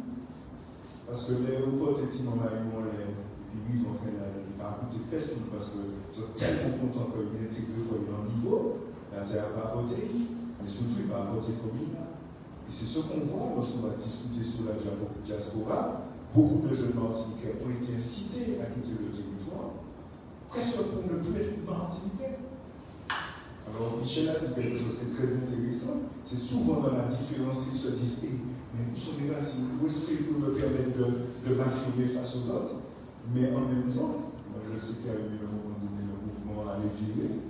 Parce que les potes et petits mamans, ils vivent en train de pas écouter personne parce qu'ils sont tellement contents qu'ils intègrent leur niveau, la terre n'a pas voté, mais surtout il va voter familial. Et c'est ce qu'on voit lorsqu'on va discuter sur la diaspora. Beaucoup de jeunes Martiniquais ont été incités à quitter le territoire, presque pour ne plus être Martiniquais. Alors, Michel a dit quelque chose qui est très intéressant. C'est souvent dans la différence qu'ils se disent mais nous sommes là, où est-ce qu'ils nous permettre de m'affirmer face aux autres? Mais en même temps, moi je sais qu'il y a eu un moment donné, le mouvement allait virer.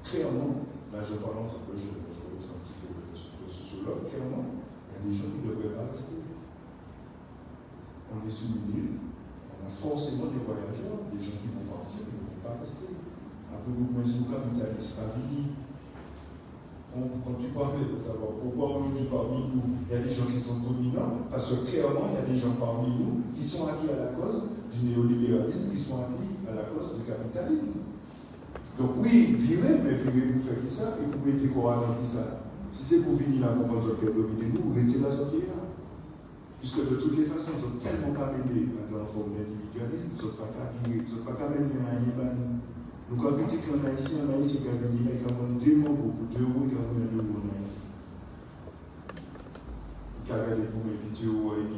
Clairement, là je parle en tant que je vais être un petit peu de sociologue, clairement, il y a des gens qui ne devraient pas rester. On est sous une île, on a forcément des voyageurs, des gens qui vont partir, qui ne vont pas rester. Après, vous pouvez se dire, vous allez se raviver. Quand tu parlais de savoir pourquoi on dit parmi nous, il y a des gens qui sont dominants, parce que clairement, il y a des gens parmi nous qui sont acquis à la cause du néolibéralisme, qui sont acquis à la cause du capitalisme. Donc oui, virez, mais virez, vous faites ça, et vous mettez quoi dans ça. Si c'est pour venir là, pour prendre le dominer nous, vous restez là, ce qui est là. Puisque de toutes les façons, ils sont tellement pas mêlés dans la forme d'individualisme, ils ne sont pas qu'à virer, ils ne sont pas qu'à mêler à Yéban. Donc en critique en Haïti qui a gagné, mais qui a vendu tellement beaucoup d'euros, qui a vendu 2 euros en Haïti. Qui a gagné pour mes vidéos et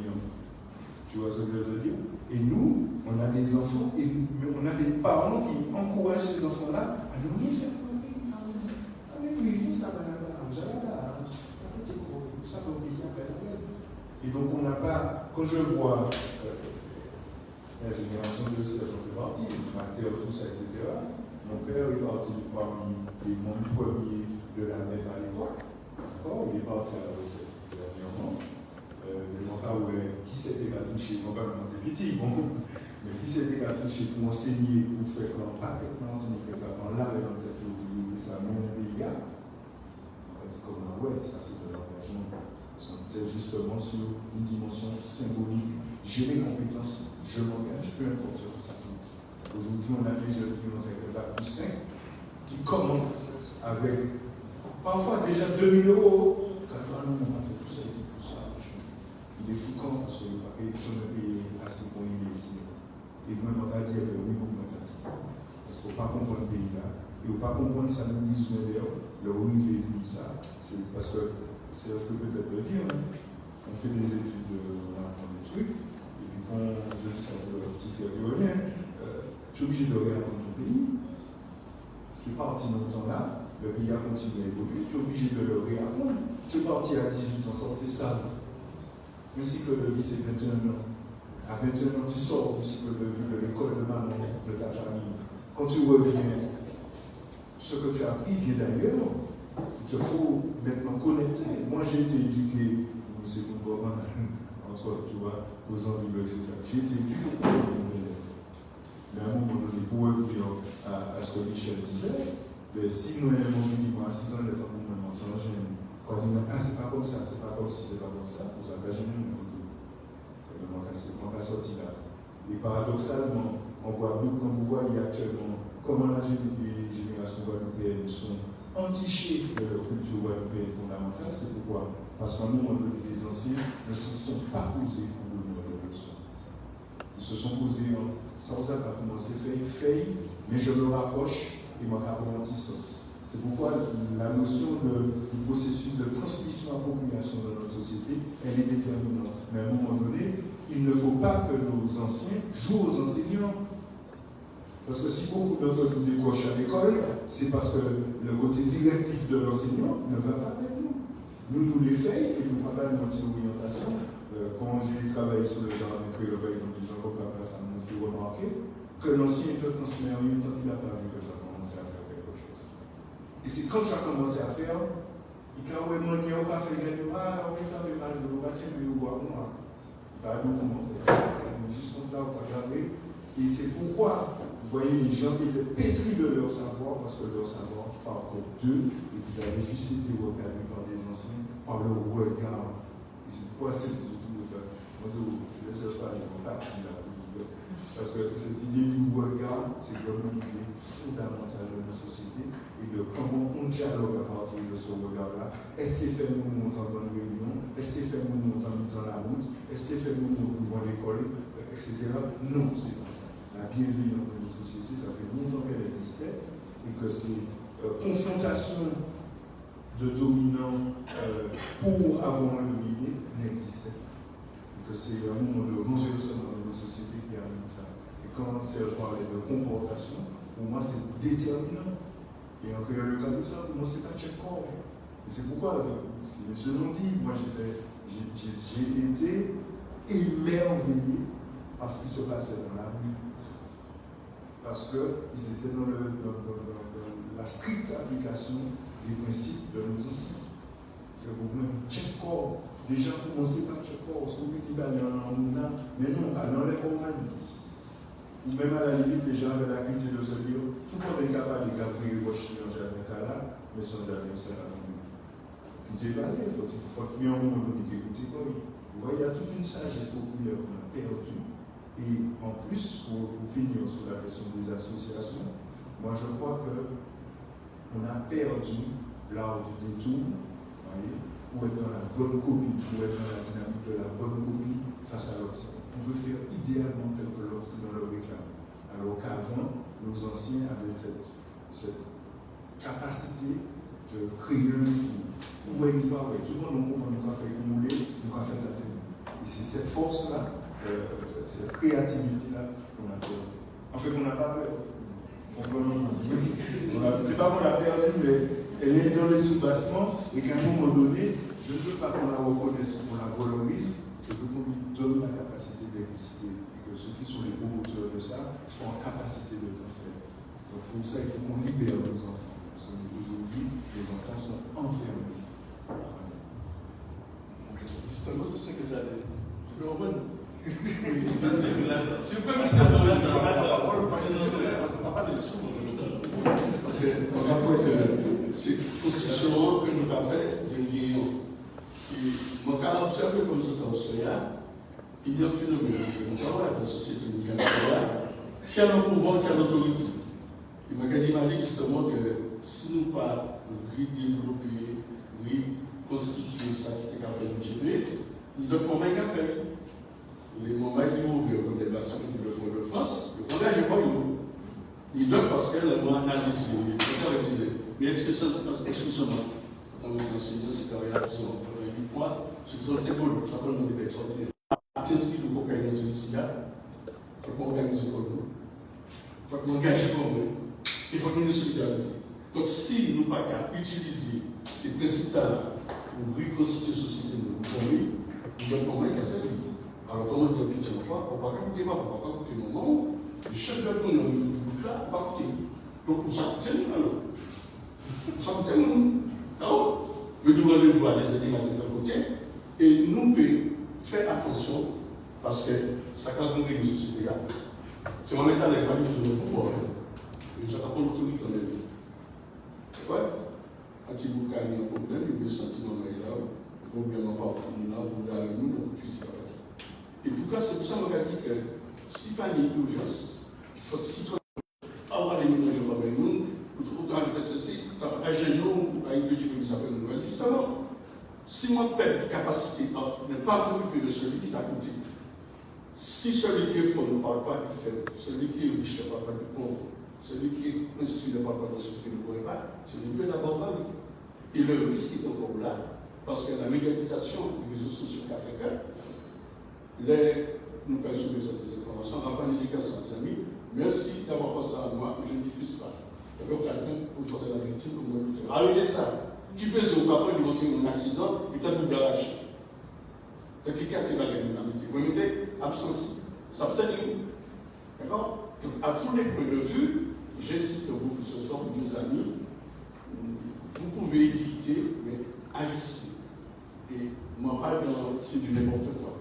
tu vois ce que je veux dire? Et nous, on a des enfants, mais on a des parents qui encouragent ces enfants-là à nous rien faire pour le pays. Ah mais oui, ça va là-bas, j'allais ça va au pays à la. Et donc on n'a pas, quand je vois la génération de Serge, j'en fais partie, Mathère, tout ça, etc. Mon père est parti parmi les membres premiers de la MEP à l'époque. Il est parti à la retraite dernièrement. Mais mon père, qui s'était touché, mon père m'a dit petit, mais qui s'était touché pour enseigner, pour faire un paquet de Martinique, ça prend là, dans cette vie, ça mène les gars. On dit comment, ouais, ça c'est de l'engagement. C'est justement sur une dimension symbolique. J'ai mes compétences, je m'engage, peu importe ce que ça compte. Aujourd'hui, on a des jeunes qui ont un bac plus 5, qui commencent avec parfois déjà 2 000 euros. Quand on a fait tout ça, il est fouquant parce que je me paye assez pour y ici. Et moi, on a dit, oui, pour me faire ça. Parce qu'il ne faut pas comprendre le pays là. Et il ne faut pas comprendre ça, nous disons d'ailleurs, le rivet de ça. C'est parce que, je peux peut-être le dire, on fait des études, on apprend des trucs, et puis quand je dis ça pour le petit frère théorien, tu es obligé de réapprendre ton pays. Tu es parti dans ce temps-là, le pays a continué à évoluer, tu es obligé de le réapprendre. Tu es parti à 18 ans, sortez ça. Le cycle de vie, c'est 21 ans. À 21 ans, tu sors du cycle de vie de l'école de maman, de ta famille. Quand tu reviens, ce que tu as appris vient d'ailleurs. Il te faut maintenant connecter. Moi, j'ai été éduqué, c'est mon moment, entre tu vois, aux envies, etc. J'ai été éduqué pour mais à un moment donné, pour revenir à ce que Michel disait, si nous avons vu à 6 ans d'être en mouvement sans gêne, quand on dit c'est pas comme ça, c'est pas comme si c'est pas comme ça, vous engagez nous dans tout. On va sortir là. Et paradoxalement, en Guadeloupe, comme vous voyez actuellement, comment la génération guadeloupéenne sont entichées de leur culture guadeloupéenne fondamentale, c'est pourquoi? Parce qu'à un moment donné, les anciens ne se sont pas posés pour donner leur leçon. Ils se sont posés sans avoir commencé à faire, mais je me rapproche et mon carbonantistos. C'est pourquoi la notion du processus de transmission-appropriation de notre société, elle est déterminante. Mais à un moment donné, il ne faut pas que nos anciens jouent aux enseignants. Parce que si beaucoup d'entre nous décrochent à l'école, c'est parce que le côté directif de l'enseignant ne va pas avec nous. Nous les faisons et nous ne pas de notre orientation. Quand j'ai travaillé sur le genre avec par exemple, les gens comme papa, ça m'a fait remarquer que l'ancien te transmet rien tant qu'il n'a pas vu que j'ai commencé à faire quelque chose. Et c'est quand tu as commencé à faire Il y a un moment où il y a un fait gagner, ah, oui, ça fait mal de l'eau, tiens, mais vous voir moi. Bah, nous, comment faire? Juste comme là, on va regarder. Et c'est pourquoi, vous voyez, les gens qui étaient pétris de leur savoir, parce que leur savoir partait d'eux, et qu'ils avaient juste été regardés par des anciens, par leur regard. Et c'est pourquoi c'est tout ça. Moi, je ne sais pas, ils vont partir là. Parce que cette idée du regard, c'est comme une idée fondamentale de notre société, et de comment on dialogue à partir de ce regard-là. Est-ce que c'est fait nous monter en bonne réunion? Est-ce que c'est fait nous monter en dans la route? Est-ce que c'est fait nous devant l'école? Etc. Non, c'est pas ça. La bienveillance dans notre société, ça fait longtemps qu'elle existait, et que ces confrontations de dominants pour avoir un dominé n'existaient pas. Et que c'est un moment de renversement dans nos sociétés qui amène ça. Et quand Serge parlait de comportation, pour moi c'est déterminant. Et en créant le cas de ça, pour moi c'est pas check-corps. Et c'est pourquoi, si M. l'ont dit, moi j'ai été émerveillé par ce qui se passait dans la rue. Parce qu'ils étaient dans la stricte application des principes de nos anciens. C'est au moins check-corps. Les gens commençaient par check-corps, celui qui va aller en Mouna, mais non, aller en l'école. Ou même à la limite, les gens avaient la culture de se dire, tout le monde est capable de garder Rocher en jardin là, mais sans jamais se faire la famille. Puis tu es parlé, il faut que un moment donné t'écoutes quoi. Vous voyez, il y a toute une sagesse populaire qu'on a perdue. Et en plus, pour finir sur la question des associations, moi je crois qu'on a perdu l'art du détour, voyez, pour être dans la bonne copie, pour être dans la dynamique de la bonne copie face à l'Occident. On veut faire idéalement tel que l'Occident le réclame. Alors qu'avant, nos anciens avaient cette capacité de créer un tour. Vous voyez une fois, tout le monde nous a fait couler, nous a fait ça. Et c'est cette force-là, cette créativité-là qu'on a perdue. En fait, on n'a pas peur. C'est pas qu'on l'a perdue, mais elle est dans les sous-bassements et qu'à un moment donné, je ne veux pas qu'on la reconnaisse ou qu'on la valorise, je veux qu'on lui donne la capacité d'exister et que ceux qui sont les promoteurs de ça soient en capacité de transmettre. Donc pour ça, il faut qu'on libère nos enfants. Parce qu'aujourd'hui, les enfants sont enfermés.
Seulement, c'est ce que j'allais. Je peux revenir. Si vous pouvez me dire de la parole, pas de sous. Parce qu'on a peur que c'est constitutionnellement que nous avons fait de liens. Et mon cas observé comme ça dans ce cas, il y a un phénomène que nous avons dans la société nicaraguayenne qui a le pouvoir, qui a l'autorité. Il m'a dit justement que si nous ne pas redévelopper, reconstituer ça qui était capable de gérer, il doit combien qu'à faire. Les moments où comme des nations qui le font de France, le problème n'est pas nous. Il doit parce qu'elle a analysé, mais excusez-moi, dans mes enseignants, c'était rien, ils ont c'est bon, ça peut nous dire extraordinaire. Qu'est-ce qu'il nous faut organiser ici là? Il faut qu'on organise comme nous. Il faut qu'on engage comme nous. Il faut qu'on ait une solidarité. Donc si nous n'avons pas utiliser ces principes-là pour reconstituer la société de nous, nous devons comment casser la vie. Alors comment dire que c'est une fois, on ne va pas écouter moi, on ne va pas écouter mon nom, le chef de nous dans le groupe là, on va écouter. Donc on s'écoute nous alors. On s'écoute nous. Alors, nous devons aller voir les animateurs à côté. Et nous devons faire attention parce que ça quand on une société là. C'est mon état avec moi qui est le pouvoir. Et je n'ai pas l'autorité en elle. C'est quoi? Quand il vous gagne un problème, il y a des sentiments là, le problème n'a pas là, vous avez nous, donc physique. Et pourquoi c'est pour ça qu'on a dit que si pas une urgence, il faut avoir les ménages avec nous, pour faire ceci, pour agir nous, pour une qui s'appelle nous. Justement, si mon peuple capacité ne pas m'occuper de celui qui t'a coûté, si celui qui est fort ne parle pas du faible, celui qui est riche ne parle pas du pauvre, celui qui est instruit ne parle pas de celui qui ne connaît pas, celui qui peut d'abord parler. Et le risque est encore là, parce que la médiatisation des réseaux sociaux qu'a fait que nous avons soulevé cette information, enfin l'éducation des amis, merci d'avoir pensé à moi, je ne diffuse pas. Donc, quelqu'un autour de la victime, comme on dit. Arrêtez ça. Qui peut se rappeler de montrer un accident, il est dans le garage. Donc, qui a tiré la l'amitié. Vous mettez absence. Ça fait nous. D'accord? Donc, à tous les points de vue, j'insiste beaucoup ce soir, mes amis, vous pouvez hésiter, mais agissez. Et moi, pas dans c'est du n'importe quoi.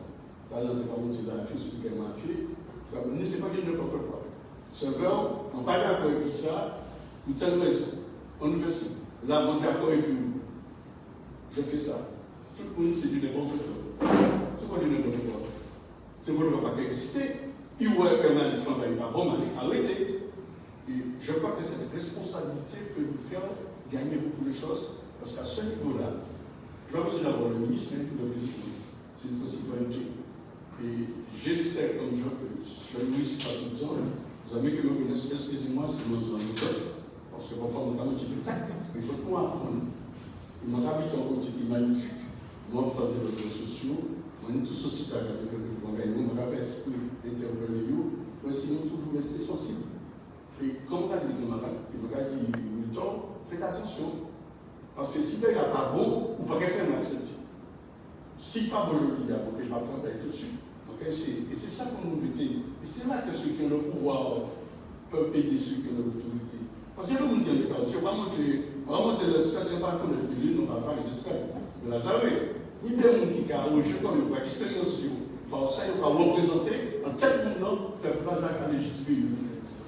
Par exemple, c'est pas monter dans la pied, c'est qu'elle m'a pied. Ça ne c'est pas du n'importe quoi. C'est vrai, on parle d'accord avec ça, pour telle raison. On nous fait ça. Là, on est d'accord avec vous. Je fais ça. Tout le monde, c'est du n'importe quoi. C'est pas du n'importe quoi. C'est pour ne pas exister. Il voit que man travaille pas bon, man arrêté. Et je crois que cette responsabilité peut nous faire gagner beaucoup de choses. Parce qu'à ce niveau-là, je vais vous d'abord le ministre, c'est une citoyenneté. Et j'essaie, comme je ne suis pas tout le temps, vous avez que me connaissez, excusez-moi, c'est mon méthode, parce que parfois, on a un petit peu tactique, mais il faut qu'on apprenne. Il m'a habité en côté qui est magnifique. Moi, je faisais les réseaux sociaux, on est toute société à la développer, on gagne, on m'a pas esprit interpeller, mais sinon, toujours rester sensible. Et comme on a dit, il m'a dit, le temps, faites attention. Parce que si il n'est pas bon, vous ne pouvez pas faire l'accepter. Si pas bon, je dis, il ne va pas prendre tout de suite. Et c'est ça qu'on nous mettait. Et c'est là que ceux qui ont le pouvoir peuvent aider ceux qui ont l'autorité. Parce que nous, on dit, on va monter le stress, c'est pas qu'on est venu, on va parler de stress. De la savez. Ni des gens qui ont rejeté, qui ont expérience, par ça, ils vont représenter en tel moment que le place à légitimer.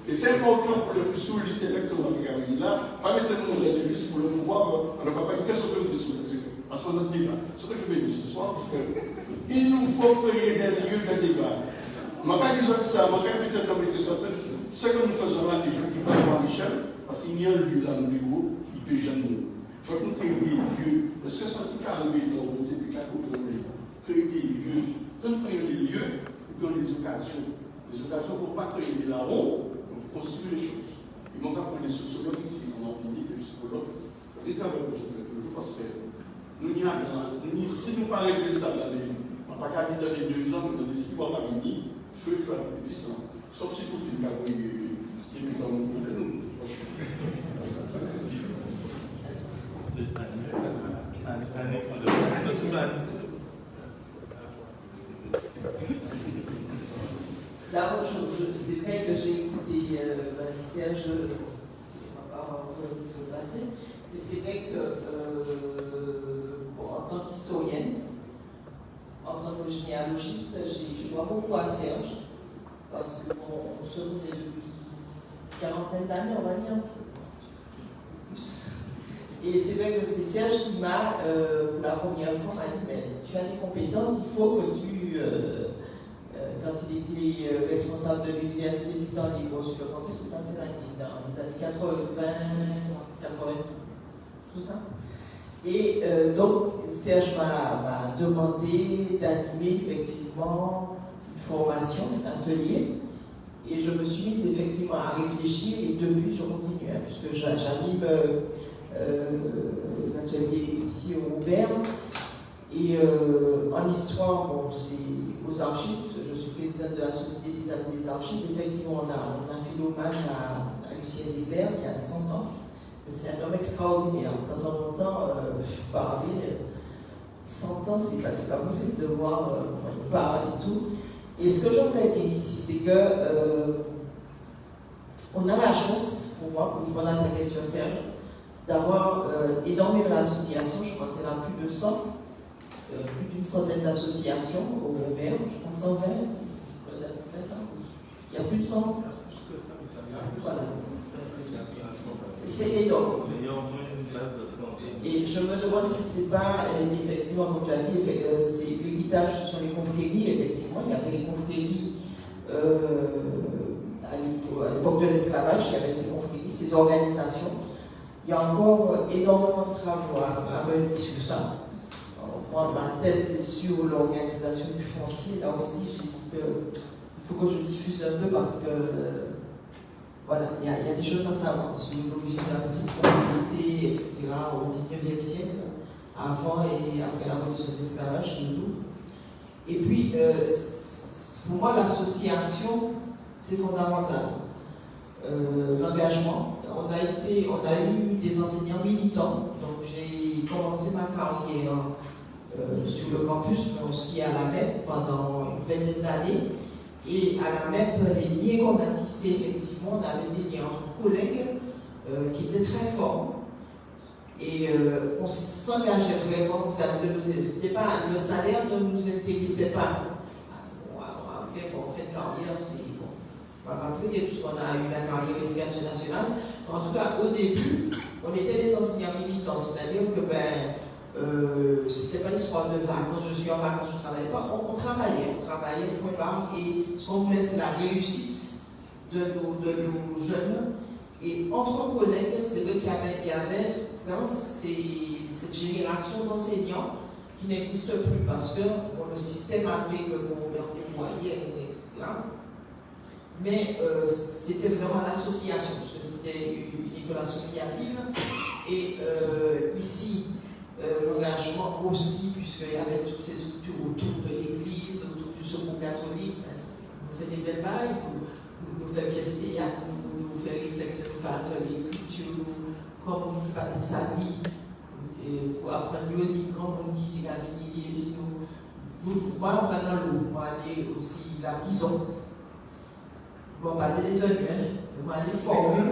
Et c'est important pour le plus souvent, liste électorale qui a venu là, pas mettre le monde de liste pour le pouvoir, on ne va pas une question de souhaiter. À son autre débat. Ce que je vais dire ce soir, c'est qu'il nous faut créer des lieux de débat. Je ne vais pas dire ça, je vais peut-être comme était sorti. Ce que nous faisons là, les gens qui parlent à Michel, parce qu'il y a un lieu là, nous, il peut jamais. Il faut que nous créions des lieux. Parce que ça, c'est carrément dans le côté, puis chaque autre journée. Créer des lieux. Quand nous créons des lieux, nous avons des occasions. Les occasions, il ne faut pas créer des larrons. Construire les choses. Ils ne vont pas prendre des sociologues ici, on entendit des psychologues. C'est ça que je fais toujours parce que si nous parlons de ça, on ne va pas dire dans les 2 ans, dans les 6 mois à venir, feu, et puissant. Sauf si tout est carré, et puis dans le monde de nous.
D'abord, c'est vrai que j'ai écouté Serge, on ne va pas rentrer sur le passé, mais c'est vrai que, en tant qu'historienne, en tant que généalogiste, je dois beaucoup à Serge, parce que on se connaît depuis une quarantaine d'années, on va dire, plus. Et c'est vrai que c'est Serge qui m'a, pour la première fois, m'a dit, mais tu as des compétences, il faut que tu... quand il était responsable de l'université du temps libre sur le campus, c'était dans les années 80, 80, tout ça. Et donc, Serge m'a demandé d'animer effectivement une formation, un atelier. Et je me suis mise effectivement à réfléchir et depuis, je continue, puisque j'anime l'atelier ici au Robert. Et en histoire, bon, c'est aux archives, je suis présidente de la Société des Amis des Archives. Effectivement, on a fait l'hommage à Lucien Zébert il y a 100 ans. C'est un homme extraordinaire. Quand on entend parler, 100 ans, c'est pas possible de voir comment il parle et tout. Et ce que j'aimerais dire ici, c'est que on a la chance, pour moi, pour répondre à ta question, Serge, d'avoir énormément d'associations. Je crois qu'il y en a plus de 100. Plus d'une centaine d'associations au Robert, je pense 120, il y a plus de 100. Voilà. C'est énorme. Et je me demande si ce n'est pas, effectivement, comme tu as dit, c'est l'héritage sur les confréries, effectivement. Il y avait les confréries à l'époque de l'esclavage, il y avait ces confréries, ces organisations. Il y a encore énormément de travaux à mener sur ça. Moi, ma thèse est sur l'organisation du foncier. Là aussi, j'ai dit qu'il faut que je diffuse un peu parce que voilà, il y a des choses à savoir sur l'origine de la petite propriété, etc. au XIXe siècle, avant et après l'abolition de l'esclavage, surtout. Et puis, pour moi, l'association, c'est fondamental. L'engagement. On a eu des enseignants militants. Donc, j'ai commencé ma carrière sur le campus, mais aussi à la MEP pendant une vingtaine d'années. Et à la MEP, les liens qu'on a tissés, effectivement, on avait des liens entre collègues qui étaient très forts. Et on s'engageait vraiment, vous savez, c'était pas, le salaire ne nous intéressait pas. Après, bon, on fait carrière, c'est bon. On va pas prier puisqu'on a eu la carrière d'éducation nationale. En tout cas, au début, on était des enseignants militants, c'est-à-dire que c'était pas une histoire de vacances, je suis en vacances, je ne travaille pas. On travaillait, point barre, et ce qu'on voulait, c'est la réussite de nos jeunes. Et entre collègues, c'est vrai qu'il y avait vraiment cette génération d'enseignants qui n'existe plus parce que le système a fait que on perd des moyens, etc. Mais c'était vraiment l'association, parce que c'était une école associative. Et ici, l'engagement aussi, puisqu'il y avait toutes ces structures autour de l'église, autour du secours catholique, nous fait des belles bails, nous fait pièces théâtre, nous fait réflexion, nous fait atelier culture, comme on dit pas de sali, pour apprendre le lire, comme on dit qu'il y a venir, moi, on va dans l'eau, on va aller aussi à la prison. Bon, pas des détenus, on va aller former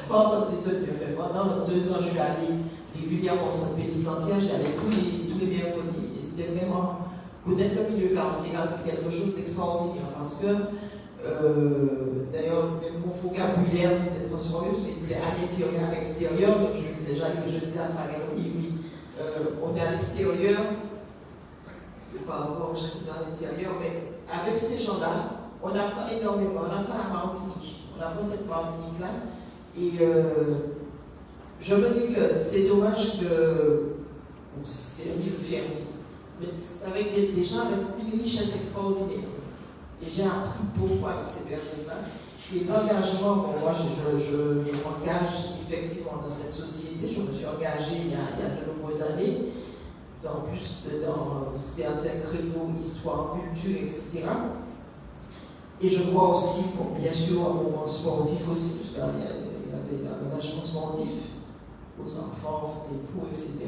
pas en tant que détenu, mais pendant 2 ans, je suis allé régulièrement au centre pénitentiaire, j'allais tous les mercredis, et c'était vraiment, connaître le milieu carcéral, c'est quelque chose d'extraordinaire, parce que, d'ailleurs, même mon vocabulaire s'était transformé, parce qu'il disait à l'intérieur, à l'extérieur, je disais à Farel, oui, on est à l'extérieur, c'est pas encore, je disais à l'intérieur, mais avec ces gens-là, on apprend énormément, on apprend à Martinique, on apprend cette Martinique-là, et je me dis que c'est dommage que c'est un île fermée, mais avec des gens avec une richesse extraordinaire. Et j'ai appris beaucoup avec ces personnes-là. Et l'engagement, moi je m'engage effectivement dans cette société, je me suis engagée il y a de nombreuses années, dans certains créneaux, histoire, culture, etc. Et je vois aussi, bon, bien sûr, au moment sportif aussi, parce qu'il y avait l'engagement sportif aux enfants, époux, etc.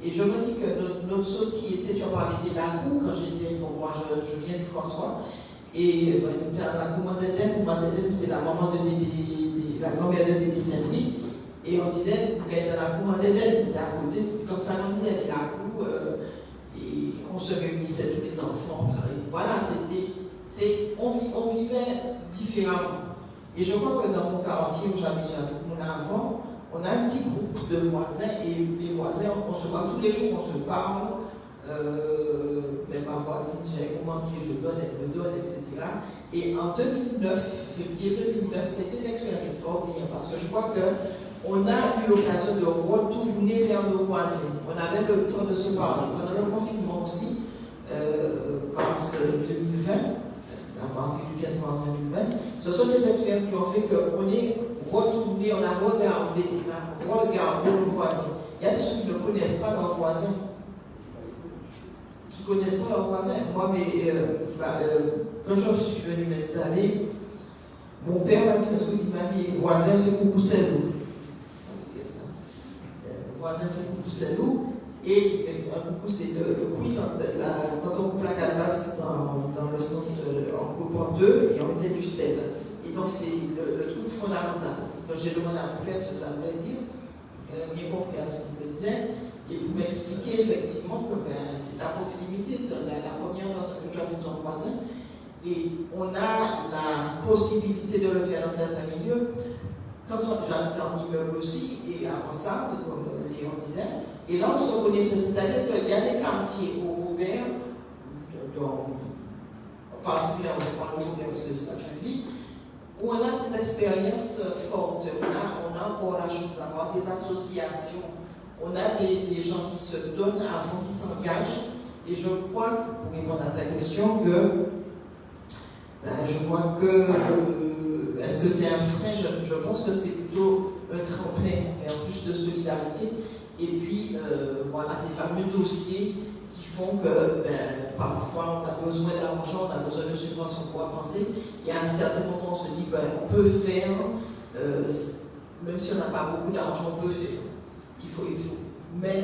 Et je me dis que notre société, tu as parlé de la cour, quand j'étais, bon, moi je viens de François, et la cour d'Eden, c'est la maman de la grand-mère de Dédé Saint-Louis, et on disait, vous êtes dans la cour d'Eden, c'était à côté, c'est comme ça qu'on disait, la cour, et on se réunissait tous les enfants, voilà, on vivait différemment. Et je crois que dans mon quartier où j'habite mon avant, on a un petit groupe de voisins, et les voisins, on se voit tous les jours, on se parle. Mais ma voisine, j'ai un moment qui je donne, elle me donne, etc. Et en 2009, février 2009, c'était une expérience extraordinaire parce que je crois qu'on a eu l'occasion de retourner vers nos voisins. On avait le temps de se parler. Pendant le confinement aussi, mars 2020, à partir du 15 mars 2020, ce sont des expériences qui ont fait qu'on est retourné, on a regardé nos voisins. Il y a des gens qui ne connaissent pas leurs voisins. Qui ne connaissent pas leurs voisins. Moi, quand je suis venu m'installer, mon père m'a dit un truc, il m'a dit, voisin, c'est coucou, c'est nous. Voisin, c'est coucou, c'est nous. Et un coucou, c'est le bruit quand on coupe la calebasse dans le sens en coupant 2 et on mettait du sel. Et donc, c'est le truc fondamental. Quand j'ai demandé à mon père ce que ça voulait dire, il a compris à ce qu'il me disait. Et pour m'expliquer effectivement que c'est à proximité, la première personne que tu as, c'est ton voisin. Et on a la possibilité de le faire dans certains milieux. Quand j'habite en immeuble aussi, et à Mansarde, comme Léon disait, et là on se connaissait, c'est-à-dire qu'il y a des quartiers au Robert, en particulier on prend le Robert parce que c'est là que je vis, où on a cette expérience forte. On a encore la chance d'avoir des associations. On a des gens qui se donnent à fond, qui s'engagent. Et je crois, pour répondre à ta question, que je vois que est-ce que c'est un frein? Je pense que c'est plutôt un tremplin vers plus de solidarité. Et puis, voilà, ces fameux dossiers qui font que parfois on a besoin d'argent, on a besoin de subventions pour avancer. Et à un certain moment, on se dit, on peut faire, même si on n'a pas beaucoup d'argent, on peut faire. Il faut. Mais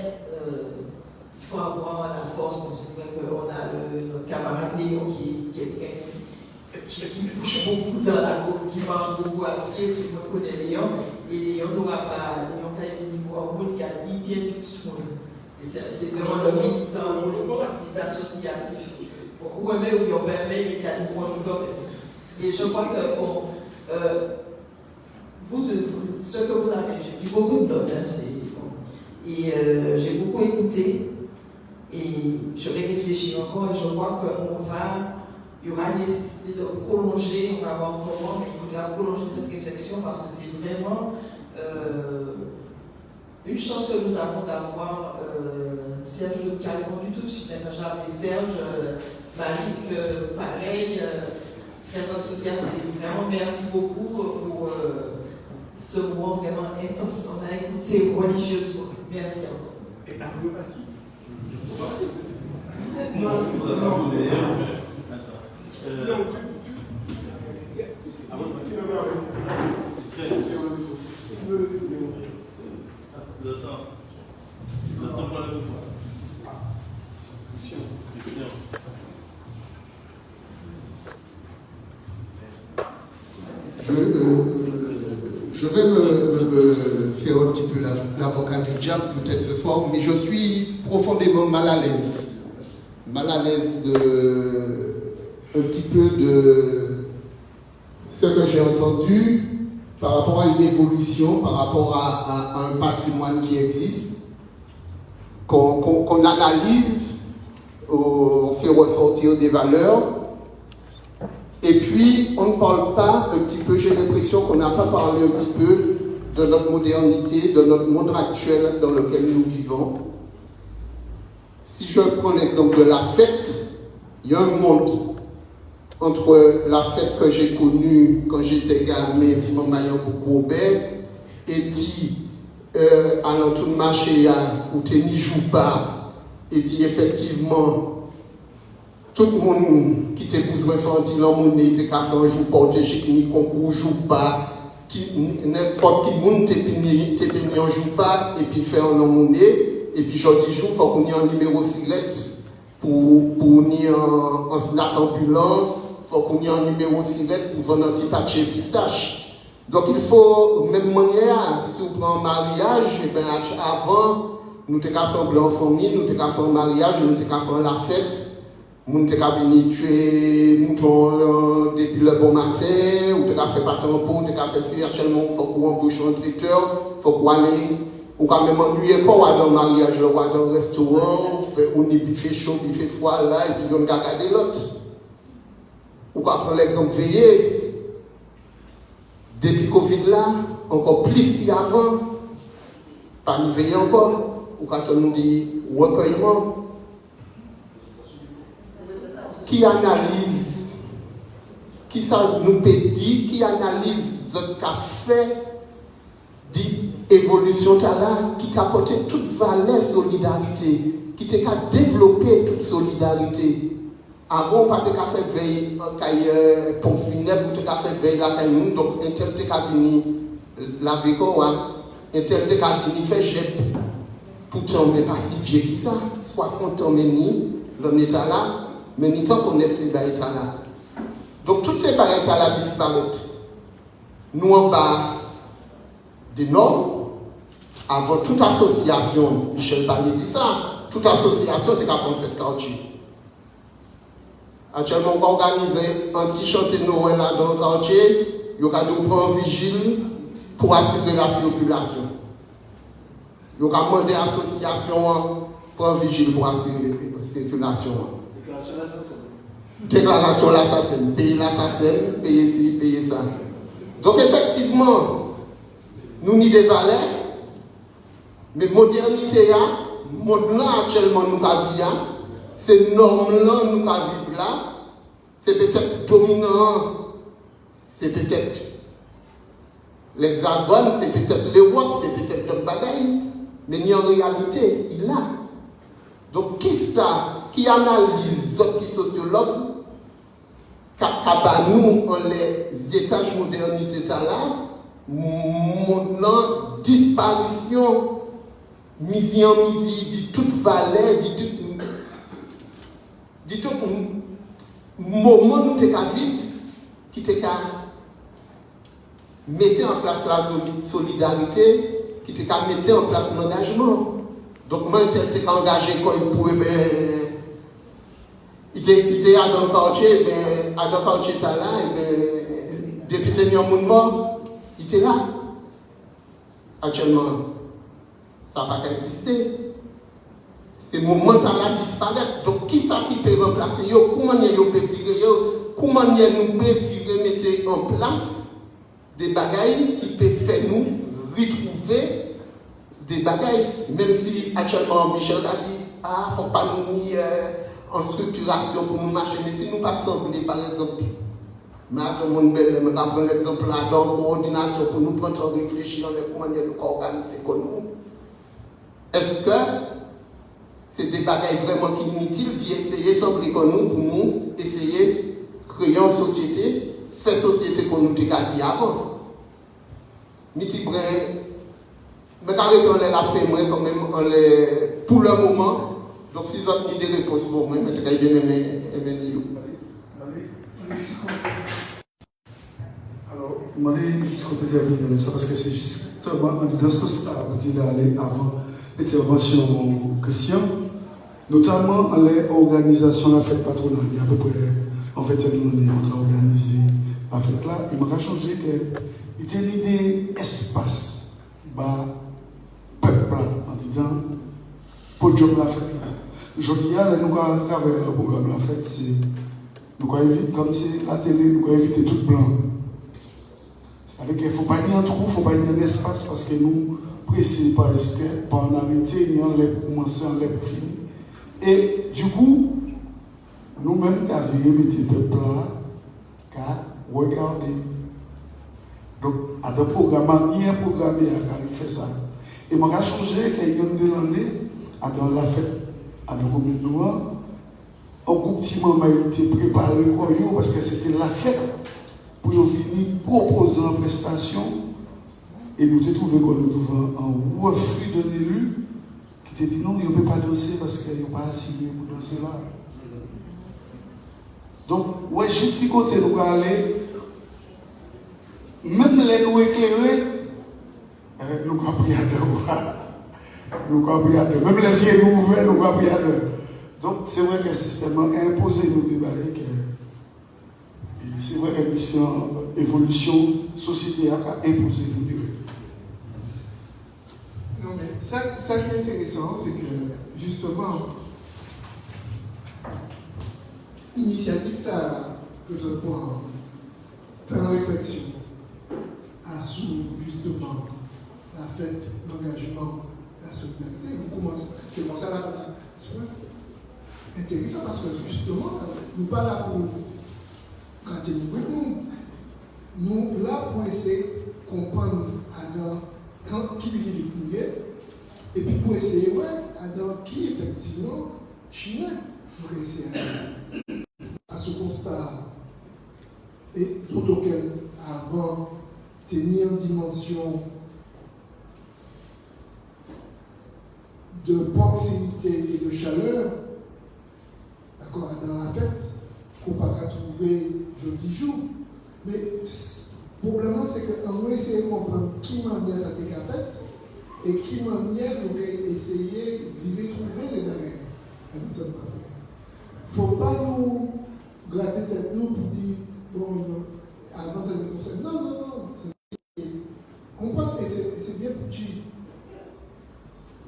il faut avoir la force, considérant qu'on a notre camarade Léon qui est quelqu'un qui bouge beaucoup dans la cour, qui marche beaucoup à pied, tout le monde connaît Léon, et Léon n'aura pas on a venu voir un monde qui a dit bien tout le monde. Et c'est vraiment le militant politique, associatif. Ou même où on permet les mécanismes et je crois que bon, ce que vous avez, j'ai pris beaucoup de notes, et j'ai beaucoup écouté, et je vais réfléchir encore, et je crois qu'il y aura nécessité de prolonger, on va voir comment, mais il faudra prolonger cette réflexion parce que c'est vraiment une chance que nous avons d'avoir Serge qui a répondu tout de suite. Quand j'ai appelé Serge, Malik, pareil, très enthousiaste. Et vraiment, merci beaucoup pour ce moment vraiment intense. On a écouté religieusement. Merci encore.
Et approbatif.
Je vais me faire un petit peu l'avocat du diable peut-être ce soir, mais je suis profondément mal à l'aise. Mal à l'aise un petit peu de ce que j'ai entendu par rapport à une évolution, par rapport à un patrimoine qui existe, qu'on analyse, on fait ressortir des valeurs. Et puis, on ne parle pas un petit peu, j'ai l'impression qu'on n'a pas parlé un petit peu de notre modernité, de notre monde actuel dans lequel nous vivons. Si je prends l'exemple de la fête, il y a un monde entre la fête que j'ai connue quand j'étais gamin, Timon Mayan pour Robert, et dit, à l'entour de marché, où tu n'y joues pas, et dit effectivement, tout le monde qui était besoin infantile en monnaie, qui a fait un jour portégé, qui n'y concours, joue pas, n'importe qui monde t'es béni en joue pas, et puis faire en monnaie, et puis je dis jour, il faut qu'on ait un numéro cigarette pour ni en snack ambulant, il faut qu'on ait un numéro cigarette pour vendre un petit patch et pistache. Donc il faut, même manière, si on prend un mariage, et bien avant, nous t'es qu'à assembler en famille, nous t'es qu'à faire un mariage, nous t'es qu'à faire la fête. Moun te ka vini tuer mouton depuis le bon matin, ou te ka fait pâté en pot, te ka fait si actuellement faut qu'on embauche un traiteur, faut qu'on aille, ou quand même ennuyer pas dans le mariage, ou dans le restaurant, ou ni buffet chaud, buffet froid là, et puis on regarde l'autre. Ou quand prendre l'exemple veillé, depuis Covid là, encore plus qu'avant, pas nous veiller encore, ou quand on nous dit recueillement. Qui analyse, qui ça nous peut dire, qui analyse ce qu'a fait d'évolution là, qui a apporté toute valeur solidarité, qui t'a développé toute solidarité. Avant, on n'a pas fait veille en pompe funèbre, on n'a pas fait veille la caille, donc un tel t'a venu la véco, un tel t'a venu faire jet. Pourtant, on n'est pas si vieux que ça, 60 ans, mais l'on est là. Mais nous temps qu'on est ces barrières là. Donc toutes ces barrières là disparaissent. Nous en bas des normes, avant toute association, Michel Barnier dit ça, toute association c'est qu'à faire cette quartier. Actuellement, on va organiser un petit chantier de Noël là dans le quartier, il y aura nous prendre vigile pour assurer la circulation. Il y aura demandé à l'association pour un vigile pour assurer la circulation. Déclaration l'assassin, payer l'assassin, payer ci, payer ça. Donc effectivement, nous n'y des valeurs, mais modernité, monde là actuellement nous avons, ces normes-là nous vivons là, c'est peut-être dominant, c'est peut-être l'Hexagone, c'est peut-être l'Europe, c'est peut-être d'autres bagailles, mais en réalité, il a. Donc qui analyse qui sociologue, nous en les étages modernité là, montrant disparition, mise en mise, de toute valeur, de tout moment où tu as vivre, qui te mettre en place la solidarité, qui était qu'à mettre en place l'engagement. Donc, moi, j'étais engagé quand il pouvait, il était à dans le quartier, à dans le quartier, là, député Nyon-Mounba, il était là. Actuellement, ça n'a pas existé. Ces moments-là disparaissent. Donc, qui ça qui peut remplacer? Comment nous peut virer? Comment nous peut mettre en place des bagailles qui peuvent faire nous retrouver des bagailles, même si actuellement Michel a dit, ah, il ne faut pas nous mettre en structuration pour nous marcher, mais si nous passons par exemple, je vais prendre l'exemple là, dans la coordination pour nous prendre en réfléchir comment nous organiser comme nous. Est-ce que c'est des bagailles vraiment qui inutiles d'essayer sans comme nous pour nous essayer de créer une société, faire société qu'on nous a dit avant? Mais quand on l'a fait, moi, quand même, pour le moment, donc si vous avez des réponses pour moi, je vais bien aimer nous.
Alors, je vais juste terminer ça parce que c'est justement dans ce stade où il est allé avant l'intervention en question, notamment à l'organisation de la fête patronale. Il y a à peu près, en fait, on a organisé la fête là. Il m'a changé qu'il y a l'idée espace. Peuple en disant podium la fête là. Aujourd'hui, nous à travers le programme la fête, nous éviter, comme c'est la télé, nous éviter tout blanc. C'est-à-dire qu'il ne faut pas ni un trou, il ne faut pas ni un espace parce que nous pressés par en arrêter, ni en les commencer, en les finir. Et du coup, nous-mêmes qui avions mis le peuple là, qu'à regarder. Donc, à des programmes, il y a un programme qui fait ça. Et moi, j'ai changé, qu'il y a une demandé, dans la fête, à la commune noire, un groupe petit moment a été préparé parce que c'était la fête pour venir proposer une prestation. Et nous avons trouvé qu'on nous devant un refus d'un élu qui t'a dit non, il ne peut pas danser parce qu'il n'est pas assigné pour danser là. Donc, ouais, juste du côté, nous allons aller. Même les nous éclairés, nous avons pris à deux. Nous avons pris à deux. Même les yeux nous ouverts, nous avons pris à deux. Donc, c'est vrai que le système a imposé nos débats. C'est vrai que l'évolution société a imposé nos débats.
Non, mais ça qui est intéressant, c'est que, justement, l'initiative t'a besoin faire une réflexion sous justement la fête, l'engagement, la solidarité. Vous commencez, c'est comme ça là. C'est intéressant parce que justement, nous pas là pour gratter nous là pour essayer de comprendre qui vient découvrir et puis pour essayer dans qui effectivement chinois pour essayer à ce constat et d'autres auquel avant tenir une dimension de proximité et de chaleur, d'accord, dans la fête, qu'on ne peut pas trouver jeudi jour. Mais le problème, c'est qu'on va essayer de comprendre qui manière ça fait la fête et qui manière nous essayer de trouver des barrières. Il ne faut pas nous gratter tête nous pour dire, bon, avant ça ne concerne. Non. Comprendre, et c'est bien petit.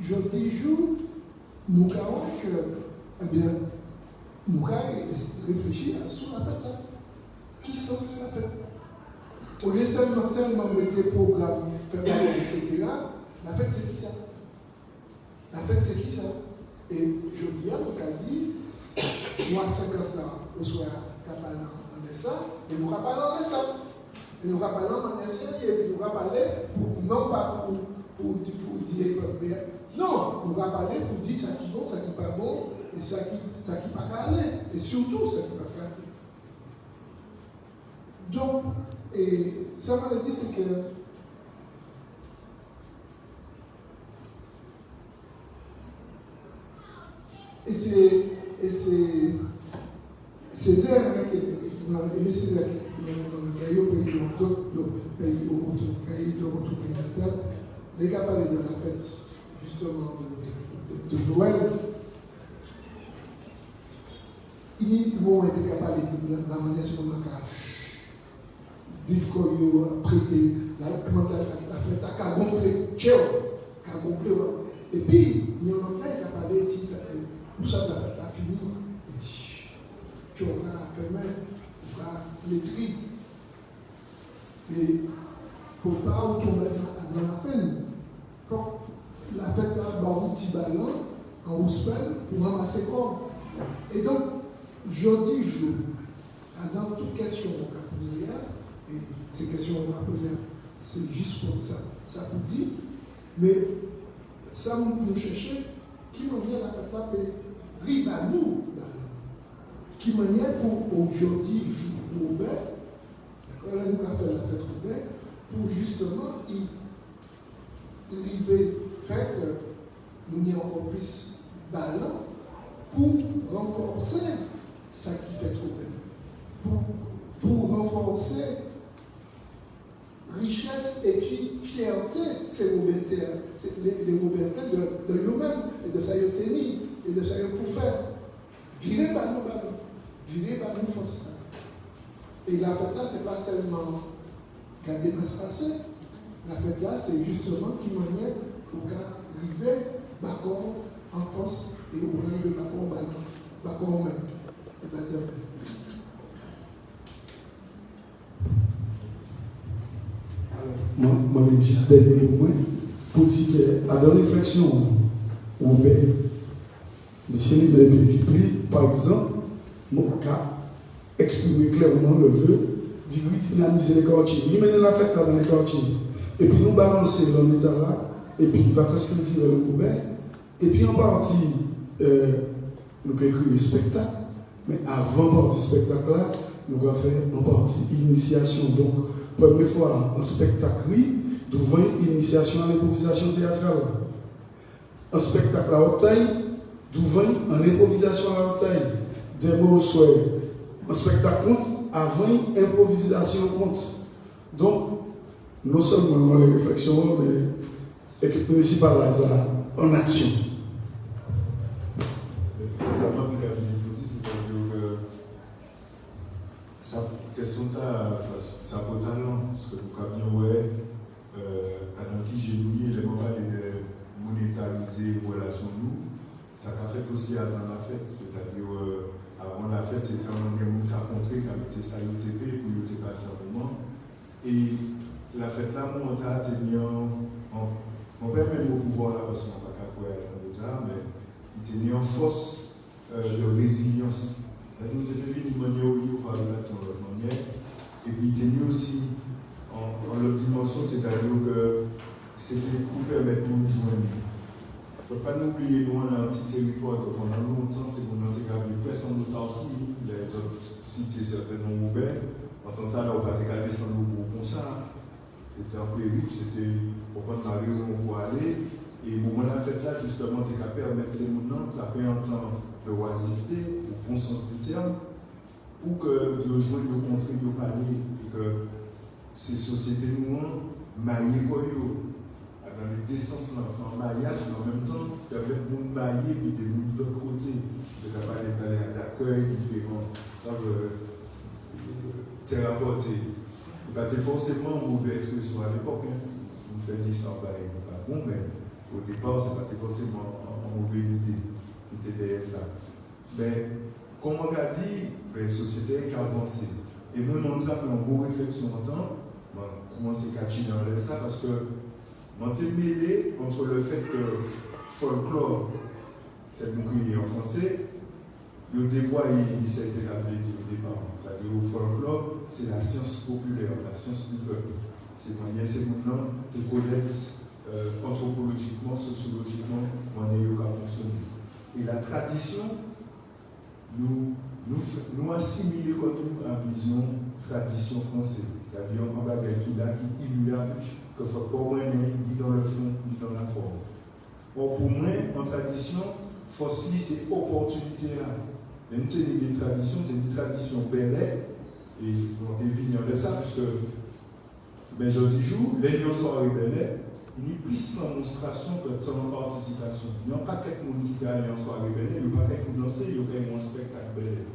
Jeudi jour, nous avons que, eh bien, nous avons réfléchi à sur la fête là. Qui sont la fête? Au lieu seulement mettre des programmes, etc., la fête c'est qui ça? La fête c'est qui ça? Et je dis à nous a dit, moi 50 ans, au soir, nous parlé en ça, et nous parlons en ça. Et nous parlons en ancien, et nous parlons non pas pour dire, mais non, nous parlons pour dire ça qui est bon, ça qui n'est pas bon, et ça qui n'est pas aller, et surtout ça qui ne va pas aller. Donc, et ça m'a dit, c'est que et c'est là que dans le cahier au pays de l'autre pays natal, les gars parlent de la fête, justement, de Noël. Ils vont être capables de la manière sur le vivre comme ils ont prêté, la fête à gonfler, à gonfler. Et puis, il y a un autre qui a parlé de tout ça, la fini, il dit, tu auras fait même, tu vas les tri. Mais il ne faut pas retourner dans la peine. Quand la fête a un petit ballon en rouspel pour ramasser corps. Et donc, jeudi jour, dans toute question qu'on a posée hier, et ces questions qu'on a posées, c'est juste pour ça, ça vous dit, mais ça nous chercher qui manière la fête là peut rire à nous, qui manière pour aujourd'hui jour Robert, d'accord, là nous avons fait la fête Robert, pour justement y arriver faire que nous ayons encore plus ballon pour renforcer ça qui fait trop bien. Pour renforcer richesse et puis fierté, c'est les Robertains de eux-mêmes et de ça tenir et de ça pour faire. Virer par nous ballons, virer par nous force. Et la fête là, ce n'est pas seulement garder ma se passer. La fête là, c'est justement qui manière pour qu'arriver d'accord en force et au rang de d'accord ballon, d'accord même.
Moi, je juste dernier moment pour dire que, à la réflexion, Robert, monsieur Libé qui prie, par exemple, mon cas, exprimer clairement le vœu de dynamiser les quartiers. Il mène la fête là dans les quartiers. Et puis nous balancer dans l'état là, et puis il va transcrire le Robert, et puis en partie, nous avons écrit les spectacles. Mais avant partie spectacle là, nous avons fait une partie initiation. Donc, première fois en spectacle, nous avons une initiation à l'improvisation théâtrale. En spectacle à haute taille, nous avons une improvisation à haute taille. Des mots souhaits. En spectacle compte, avant une improvisation compte. Donc, non seulement les réflexions, mais l'équipe municipale en action.
Question ça vaut talent, parce que nous avons ouais, pendant qui j'ai noué les moments de monétariser les relations nous, ça a fait aussi avant la fête, c'est-à-dire avant la fête, c'était un monde qui a montré qui avait été ça UTP pour y était passé un moment. Et la fête là, mon ça a tenu on perd même au pouvoir là, parce qu'on n'a pas qu'à aller mais il tenait en force de résilience. Nous avons vu une manière où il va la manière, et puis il tenait aussi en l'autre dimension, c'est-à-dire que c'était pour permettre de nous joindre. Il ne faut pas nous oublier, nous, on a un petit territoire, donc pendant longtemps, c'est qu'on a été capable de presser en autarcie, les autres cités, certainement Robert, en tant que là, on n'a pas été descendre au groupe comme ça. C'était un peu riche, c'était pour prendre la raison pour aller, et au moment de la fête là, justement, tu es capable de permettre ces mouvements, tu as pris un temps de oisiveté, au bon sens du terme, pour que le jouer de contrer, de parler, et que ces sociétés nous maillent quoi dans les deux sens, en maillage, mais en même temps, permettre de nous mailler et de nous de l'autre côté, de capable d'être d'accueil différents, ça veut thérapeuter. Il n'y a pas forcément une mauvaise expression à l'époque, on fait 10 ans, pas bon, mais au départ, ce n'est pas forcément une mauvaise idée qui était derrière ça. Mais, comme on a dit, la société a avancé. Et même on a une bonne réflexion en temps, on commence à catcher dans ça parce que on s'est mêlé entre le fait que folklore, c'est le mot qui est en français, le dévoilé, ça a été appelé au départ. C'est-à-dire le folklore, c'est la science populaire, la science du peuple. C'est manière, c'est maintenant, c'est connaître anthropologiquement, sociologiquement, on a fonctionné. Et la tradition, nous assimilons comme nous à la vision tradition française, c'est-à-dire un bagage qui est immuable, que ne faut pas moins ni dans le fond, ni dans la forme. Or, pour moi, en tradition, force c'est opportunité là. Même si des traditions belles, et on est venu de ça, puisque ben, je dis jour, les lions sont arrivés, il y a plus de démonstration que de participation. Il n'y a pas quelqu'un qui est allé en soirée belle, il n'y a pas quelqu'un qui danser, il y a un spectacle belle.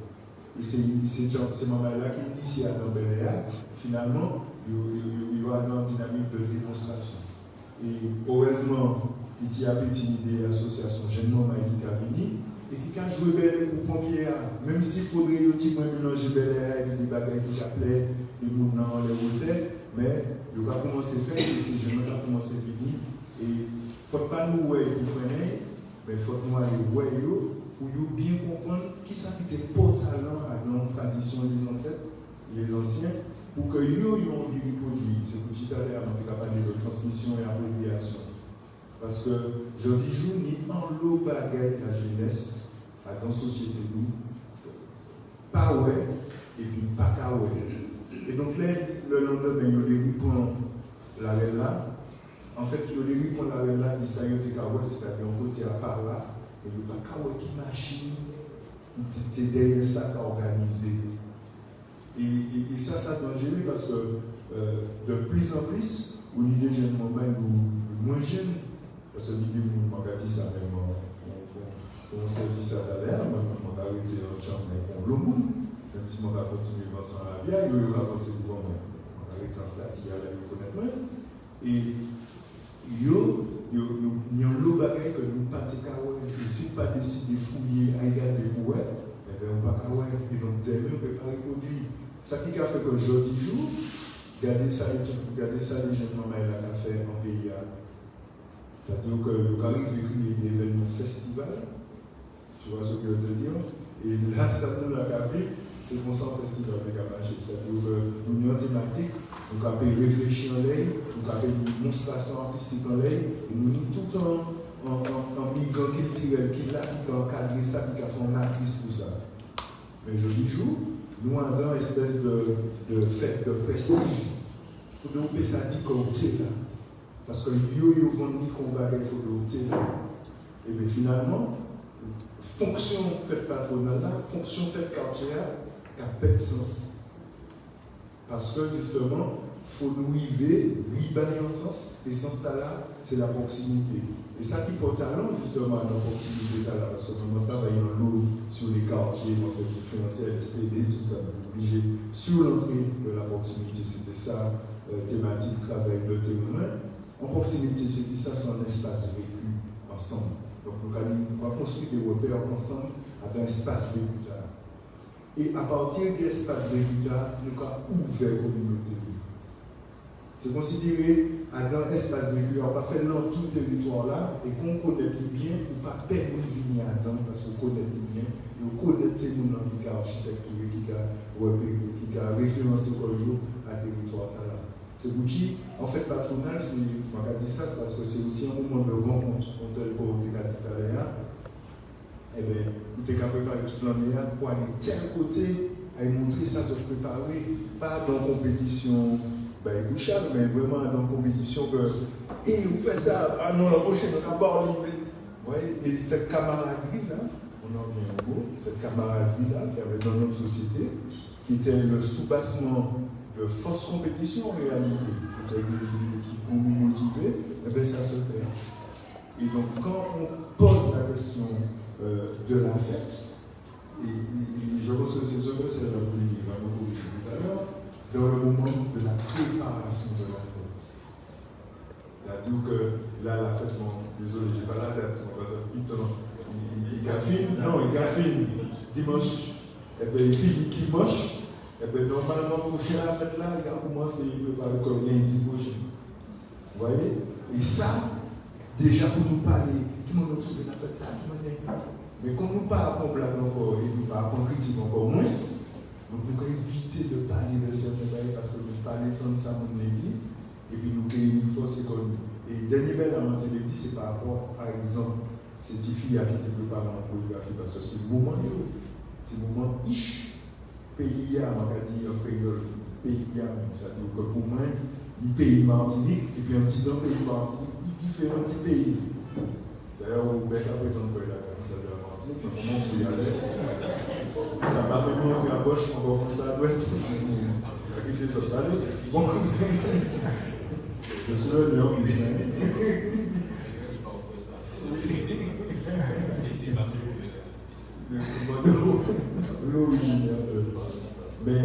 Et c'est ces moments-là qui initient à dans Bel Air, finalement, il y aura une dynamique de démonstration. Et heureusement, il y a une petite idée l'association Jeune Homme qui a venu et qui a joué Bel Air pour pompier, même s'il faudrait mélanger Bel Air avec des bagages qui appelaient les mouvements, les hôtels, mais il va commencer à faire et ces jeunes ont commencé à venir. Et il ne faut pas nous voir pour freiner, mais il faut nous aller voir pour bien comprendre qui ça qui était porte-talent à dans la tradition des ancêtres, les anciens, pour que ils aient envie de produire. C'est pour tout à l'heure, on a parlé de transmission et appropriation. Parce que je dis jour, ni en l'eau bagaille la jeunesse, à dans la société nous, pas ouais, et puis pas qu'à ouais. Et donc là, le lendemain, il y a des répondre la reine là. En fait, il y a des répondre la reine là, il s'agit de Kawé, c'est-à-dire on côté à part là, et il n'y a pas Kawé qui machine, il était derrière ça organisé. Et ça dangereux parce que de plus en plus, au niveau des jeunes moments ou moins jeunes, parce que l'idée de nous, on a dit ça même, on s'est dit ça tout à l'heure, on a arrêté notre chambre pour le monde. Même si on va continuer à voir la vie, il va avancer pour moi. On va arrêter en statut à la reconnaître. Et il y a un lot de bagages que nous ne pouvons pas faire. Si nous ne décidons de fouiller, à regarder pour eux, eh bien, on ne va pas faire. Et donc, on ne peut pas reproduire. Ça qui a fait que aujourd'hui jour, regardez ça, les jeunes mamans là, fait en pays. C'est-à-dire que le arrive à créer des événements festivals. Tu vois ce que je veux te dire? Et là, ça nous l'a capé. C'est pour ça que festival de Kabaché. C'est-à-dire que nous avons une thématique, nous avons réfléchir en l'air, nous avons une démonstration artistique en l'air, et nous tout en migrant culturel qui l'a, qui a encadré ça, qui a fait un artiste pour ça. Mais je dis jour, nous avons une espèce de fête de prestige. Il faut développer ça dit côté là. Parce que yo vend ni combat, il faut développer là. Et bien finalement, fonction faite patronale, fonction faite quartier, qui a pas de sens. Parce que justement, il faut nous arriver, en sens, et sens là, c'est la proximité. Et ça qui porte talent justement dans la proximité, ça là, parce que nous travaillons l'eau sur les quartiers, on fait différentiel, SPD, tout ça, obligé sur l'entrée de la proximité, c'était ça, thématique, travail de témoin. En proximité, c'était ça, c'est un espace vécu ensemble. Donc, nous allons construire des repères ensemble avec un espace vécu. Et à partir de l'espace vécu, nous avons ouvert la communauté. C'est considéré dans l'espace vécu, on va faire dans tout le territoire là, et qu'on connaît plus bien, ou pas perdre une vie à temps, parce qu'on connaît plus bien, et on connaît ces gens qui ont architecture, qui ont référencé à territoire là. C'est pour qui, en fait, patronal, on va dire ça, c'est parce que c'est aussi un moment de rencontre, on te l'a dit tout à l'heure. Eh bien, nous sommes capables de préparer tout l'année pour aller tel côté, à montrer ça, se préparer, pas dans la compétition, mais vraiment dans la compétition que, et vous faites ça, ah non, la prochaine, on va pas libre. Vous voyez, et cette camaraderie là, on en vient au bout, cette camaraderie là, qu'il y avait dans notre société, qui était le soubassement de fausse compétition en réalité, c'était pour nous motiver, et bien ça se fait. Et donc, quand on pose la question de la fête, et je pense que c'est ce que c'est la politique, tout à l'heure, dans le moment de la préparation de la fête. C'est-à-dire que là, la fête, bon, désolé, je n'ai pas la date, on va il gaffine dimanche, et bien il finit dimanche. Et bien, normalement, pour faire la fête là, il a commencé à préparer comme lundi prochain. Vous voyez? Et ça, déjà pour nous parler, qui m'ont trouvé la fête là, mais comme nous ne parlons pas blague encore, et nous ne parlons pas critique encore moins, donc nous devons éviter de parler de certains bails parce que nous parlons tant de ça dans l'église, et puis nous créons une fausse économie. Et dernier bail dans la dit, c'est par rapport, par exemple, cette fille qui était préparée en chorégraphie, parce que c'est le moment, c'est le moment ish. Pays à Magadi, un pays c'est-à-dire que pour moi, il pays Martinique, et puis en disant pays Martinique, il différents pays. D'ailleurs, au bec après ton pays là, comme ça de la Martinique, mais comment vous y allez? Ça m'a fait monter la poche, on va faire ça, ouais, la qualité sociale. Bon, Je suis un lion qui sait. Mais,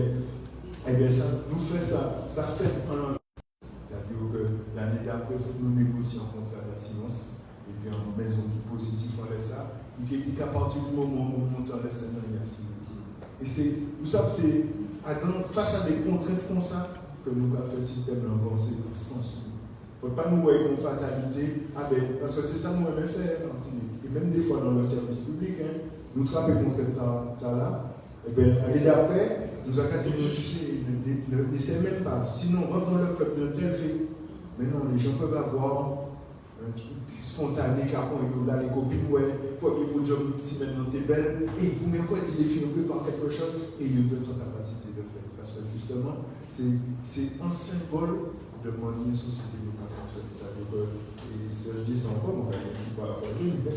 eh bien, ça nous fait ça fait un. C'est-à-dire que l'année d'après, nous négocions un contrat d'assurance, et puis en maison positif, on laisse ça. Il est qu'à partir du moment où on monte en laisse un. Et c'est, nous savons, c'est face à des contraintes comme ça que nous avons fait le système de conséquence. Il ne faut pas nous voir comme fatalité, parce que c'est ça que nous aimons faire. Et même des fois dans le service public, nous travaillons contre ça là. Et bien, l'année d'après, nous avons identifié, ne laissez même pas. Sinon, rentre dans le club de tel fait. Maintenant, les gens peuvent avoir un truc spontané, car on a les copines, ouais, pour que vous job si maintenant t'es belle, et vous même quoi tu définis un peu par quelque chose, et il y a ton capacité de faire. Parce que justement, c'est un symbole de mon société de la fonctionne. C'est-à-dire que, et je dis ça encore, on va pas la faire,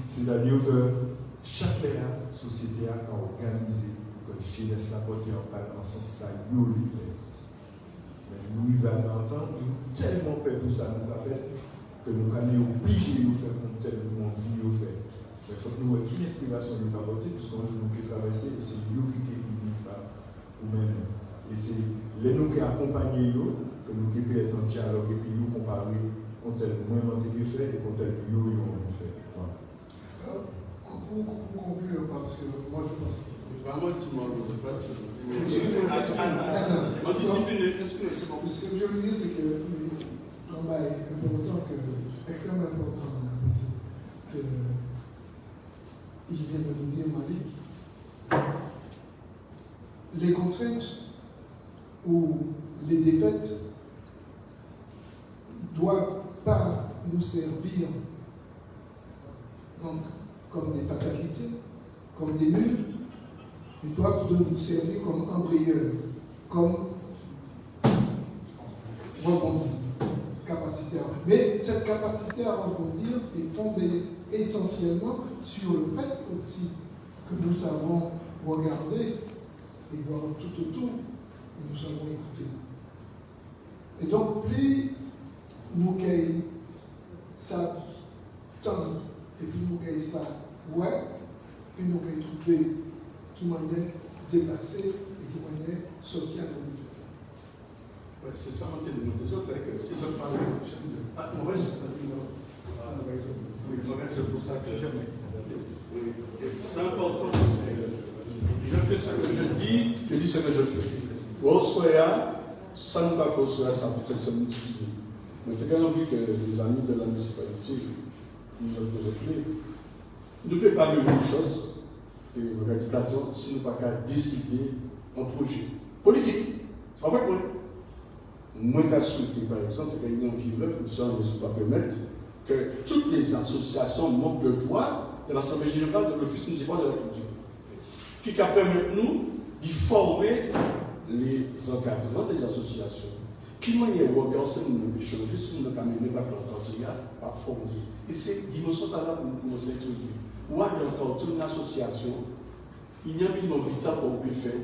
c'est-à-dire que chaque société a organisé que je laisse la portée en sens ça, yo lui fait. Mais nous, il va l'entendre, tellement peur pour ça, nous rappelle que nous sommes obligés de nous faire comme tel nous vie au fait. Mais il faut que nous ayons une inspiration de la portée, puisqu'on nous peut traverser, et c'est nous qui est pas nous-mêmes. Et c'est les nous qui accompagnent, que nous qui peut être en dialogue, et puis nous comparer contre tel moins menté que fait, et contre tel yo fait.
Pour conclure, parce que moi je pense que.
Vraiment, tu m'en veux pas,
Ce que je veux dire, c'est que le combat est important, extrêmement important, que il vient de nous dire, Malik, les contraintes ou les défaites ne doivent pas nous servir donc, comme des fatalités, comme des mules, ils doivent nous servir comme embrayeurs, comme rebondir, capacité à. Mais cette capacité à rebondir est fondée essentiellement sur le fait aussi que nous savons regarder et voir tout autour, et nous savons écouter. Et donc, plus nous gagnons ça temps, et puis nous gagnons ça, ouais, puis nous gagnons trouver qui m'en est dépassé et qui m'en est sorti à la difficulté.
Ouais, c'est ça, on tient de nous autres, c'est que si je parle de moi, je c'est pour ça que c'est important. Je fais ce que je dis ce que je fais. Au soya, ça ne va pas au soya, ça peut se multiplier. Mais c'est quand même envie que les amis de la municipalité, nous ne pouvons pas mieux une chose. Et regardez Platon, si nous ne pouvons pas décider un projet politique. En fait, moi, je souhaité, par exemple, qu'il y ait un vivre, comme ça, on ne peut pas permettre que toutes les associations manquent de droit de l'Assemblée générale de l'Office municipal de la culture, qui permettent nous d'y former les encadrants des associations. Qui m'a dit, regarde, si nous ne changer, si nous ne pouvons pas faire un pas former. Et c'est dimension là pour nous commencer à introduire. Ou alors, une association, il y a un minimum de temps pour le faire.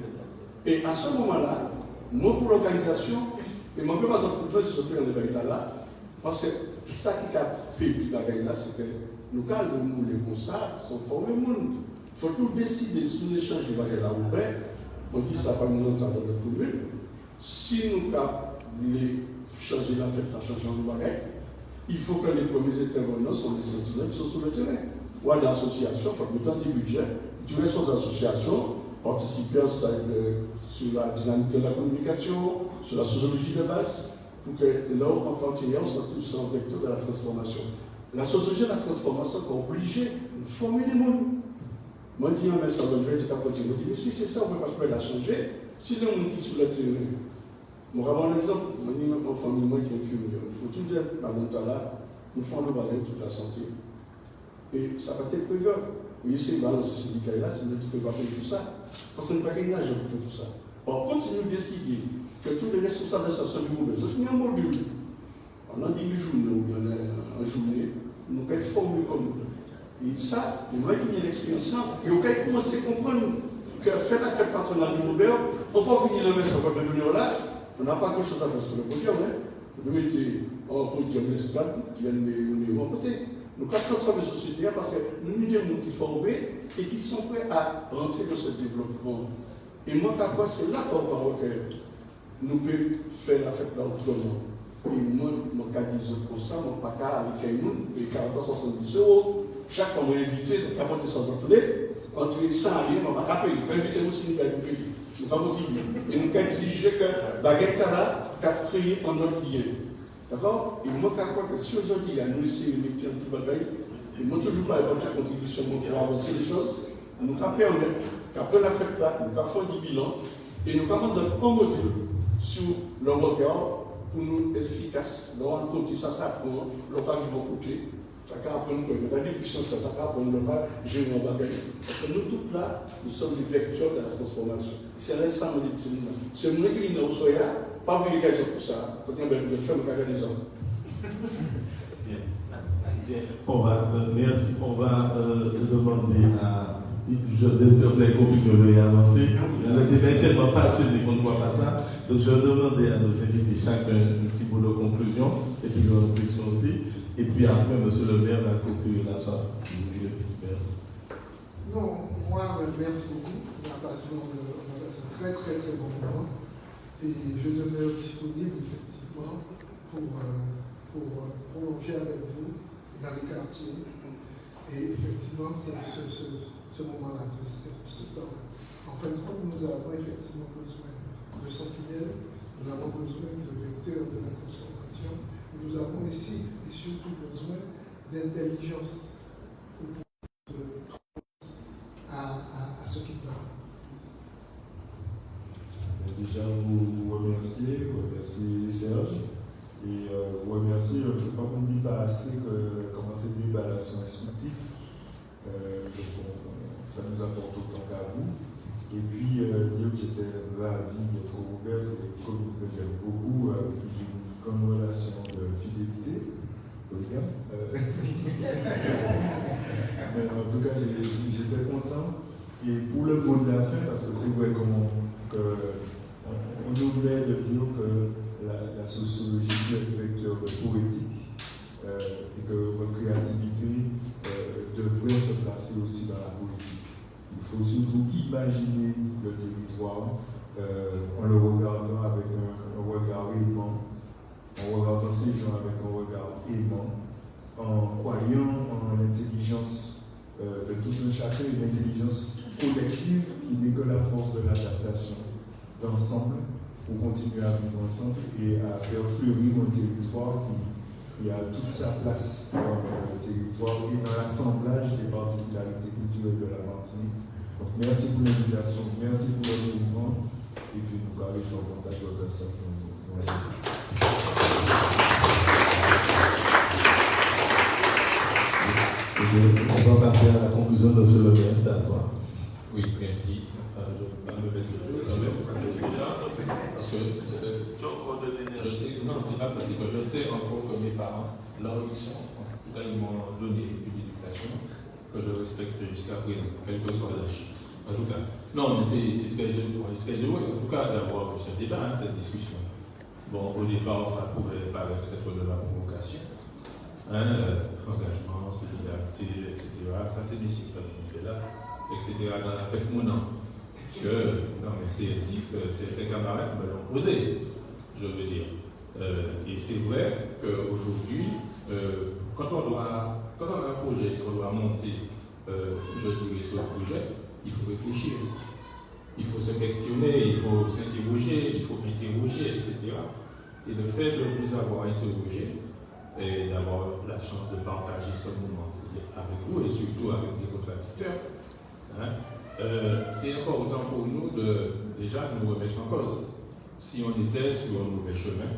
Et à ce moment-là, nous, pour l'organisation, et moi, je ne peux pas en ce que nous avons là, parce que ça qui a fait la gagne là, c'est que nous, quand nous les comme ça, sont formés. Il faut tout décider si nous échangeons avec la ouvert, on dit ça pas nous entendre dans le commune. Si nous voulons changer la fête, la changer en bagage, il faut que les premiers intervenants soient des sentinelles qui sont sur le terrain. Ou à l'association, il faut que le budget, tu restes aux associations, participer sur la dynamique de la communication, sur la sociologie de base, pour que là, en continue, on soit en vecteur de la transformation. La sociologie de la transformation est obligée de former des mondes. Moi, je dis, mais ça va être continuer. Je dis, mais si c'est ça, on ne peut pas la changer. Si le monde qui est sur le terrain, je vais avoir un exemple. Je dis, ma famille, moi qui est infirmière, autour de la montagne là, nous faisons le balai toute la santé. Et ça va être prévu. Et ici, dans ce syndicat-là, c'est nous qui ne pouvons pas faire tout ça. Parce qu'on n'a pas gagné l'argent pour faire tout ça. Par contre, si nous décidons que tous les responsables de l'association du monde, il y a un module. On a 10 000 journées ou bien en journée, nous pouvons être formés comme nous. Et ça, nous avons une expérience. Et on peut commencer à comprendre que faire la fête patronale du Robert, on va finir le mettre sur le donner là, on n'a pas grand-chose à faire sur le podium. Vous mettez en production municipal qui viennent de nous côté. Nous avons transformé la société parce que nous avons des gens qui sont formés et qui sont prêts à rentrer dans ce développement. Et moi, c'est là qu'on va que nous pouvons faire la fête là autrement. Et moi, je dis pour ça, je ne peux pas aller avec nous, et 40 ans, 70 euros. Chaque fois, on est invité, on va monter sans entrée, entre 100 et on ne va pas payer. On va inviter nous si nous gagnons payer. Nous ne pouvons pas contribuer. Et nous avons exigé que la baguette là, qu'a créé un autre lien. D'accord? Et moi, je crois que si aujourd'hui, nous essayons de mettre un petit bagage, et moi, toujours pas avoir une contribution pour avancer les choses, nous avons permis qu'après la fête là, nous avons fait 10 bilans, et nous avons un module sur le regard pour nous efficaces. Nous avons compté ça prend, le pas qui va coûter. Ça va apprendre quoi? La discussion, ça va apprendre le pas, gérer un bagage. Parce que nous, tous là, nous sommes des vecteurs de la transformation. C'est l'ensemble de ce monde. C'est nous qui nous soyons, pas vous occasion pour ça. Quand on va faire le bagage des hommes.
Merci. On va demander à. J'espère que vous avez compris que je vais avancer. Le débat est tellement passionné qu'on ne voit pas ça. Donc je vais demander à nos invités chacun un petit mot de conclusion et puis de réflexion aussi. Et puis après, M. le maire va conclure la soirée. Merci.
Non, moi, merci beaucoup. On a passé un très bon moment. Et je demeure disponible, effectivement, pour prolonger avec vous dans les quartiers. Et effectivement, c'est ce moment-là, ce temps. En fin de compte, nous avons effectivement besoin de sentinelles, nous avons besoin de vecteurs de la transformation, mais nous avons ici et surtout besoin d'intelligence à ce qui parle.
Déjà, vous remercier Serge, et vous remercier, je ne crois qu'on ne dit pas assez comment ces débats sont instructifs. Ça nous apporte autant qu'à vous. Et puis, dire que j'étais ravi d'être ouvert, c'est une commune que j'aime beaucoup, j'ai une grande relation de fidélité. Mais en tout cas, j'étais content. Et pour le mot de la fin, parce que c'est vrai qu'on oublie de dire que la sociologie est vecteur de poétique et que votre créativité devrait se placer aussi dans la politique. Il faut surtout imaginer le territoire en le regardant avec un regard aimant, en regardant ces gens avec un regard aimant, en croyant en l'intelligence de tout un chacun, une intelligence collective qui n'est que la force de l'adaptation d'ensemble pour continuer à vivre ensemble et à faire fleurir un territoire qui a toute sa place dans le territoire et dans l'assemblage des particularités culturelles de la Martinique. Donc merci pour l'invitation, merci pour le mouvement et puis nous allons en contact avec ça. Merci.
On va passer à la conclusion de ce lever. C'est à toi.
Oui, merci. Je vais pas me mettre le jeu quand même, parce que je sais, non, c'est pas ça, c'est que je sais encore que mes parents, leur éducation, en tout cas, ils m'ont donné une éducation que je respecte jusqu'à présent, quel que soit l'âge. En tout cas, non, mais c'est très heureux, en tout cas, d'avoir ce débat, cette discussion. Bon, au départ, ça pouvait paraître être de la provocation. Engagement, solidarité, etc. Ça, c'est des cycles qu'on fait là, etc. dans la fête Mounant. Parce que, non, mais c'est ainsi que certains camarades me l'ont posé, je veux dire. Et c'est vrai qu'aujourd'hui, quand on a un projet, qu'on doit monter, je dirais, ce projet, il faut réfléchir. Il faut se questionner, il faut s'interroger, il faut interroger, etc. Et le fait de vous avoir interrogé, et d'avoir la chance de partager ce moment avec vous et surtout avec des contradicteurs, c'est encore autant pour nous de déjà nous remettre en cause. Si on était sur un mauvais chemin,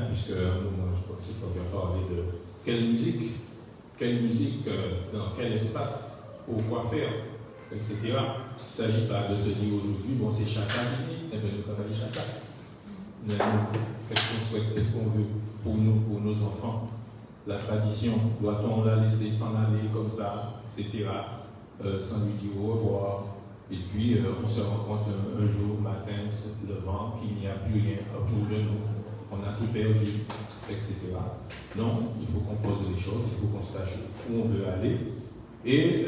puisque à un moment, je pense qu'il faut bien parler de quelle musique, dans quel espace, pourquoi faire, etc. Il ne s'agit pas de se dire aujourd'hui, bon, c'est chacun qui dit, eh bien, nous travaillons chacun. Mais nous, qu'est-ce qu'on souhaite, qu'est-ce qu'on veut pour nous, pour nos enfants? La tradition, doit-on la laisser s'en aller comme ça, etc., sans lui dire au revoir? Et puis, on se rend compte un jour, matin, se levant, qu'il n'y a plus rien autour de nous.
on a tout perdu, etc. Non, il faut qu'on pose les choses, il faut qu'on sache où on veut aller. Et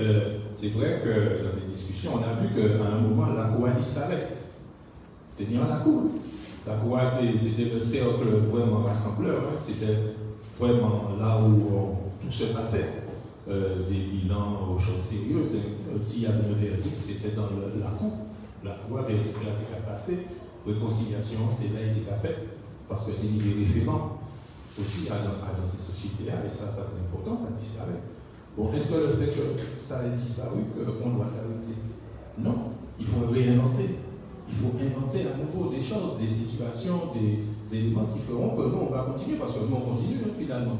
c'est vrai que dans les discussions, on a vu qu'à un moment, la cour a disparu. Tenir la cour. La cour, c'était le cercle vraiment rassembleur, hein. C'était vraiment là où tout se passait. Des bilans aux choses sérieuses. S'il y avait un verdict, c'était dans la cour. La cour avait été pratique à passer. Réconciliation, c'est là été fait. Parce que il y a des référents aussi dans ces sociétés-là, et ça c'est important, ça disparaît. Bon, est-ce que le fait que ça ait disparu, qu'on doit s'arrêter? Non, il faut réinventer. Il faut inventer à nouveau des choses, des situations, des éléments qui feront que nous, on va continuer, parce que nous, on continue finalement.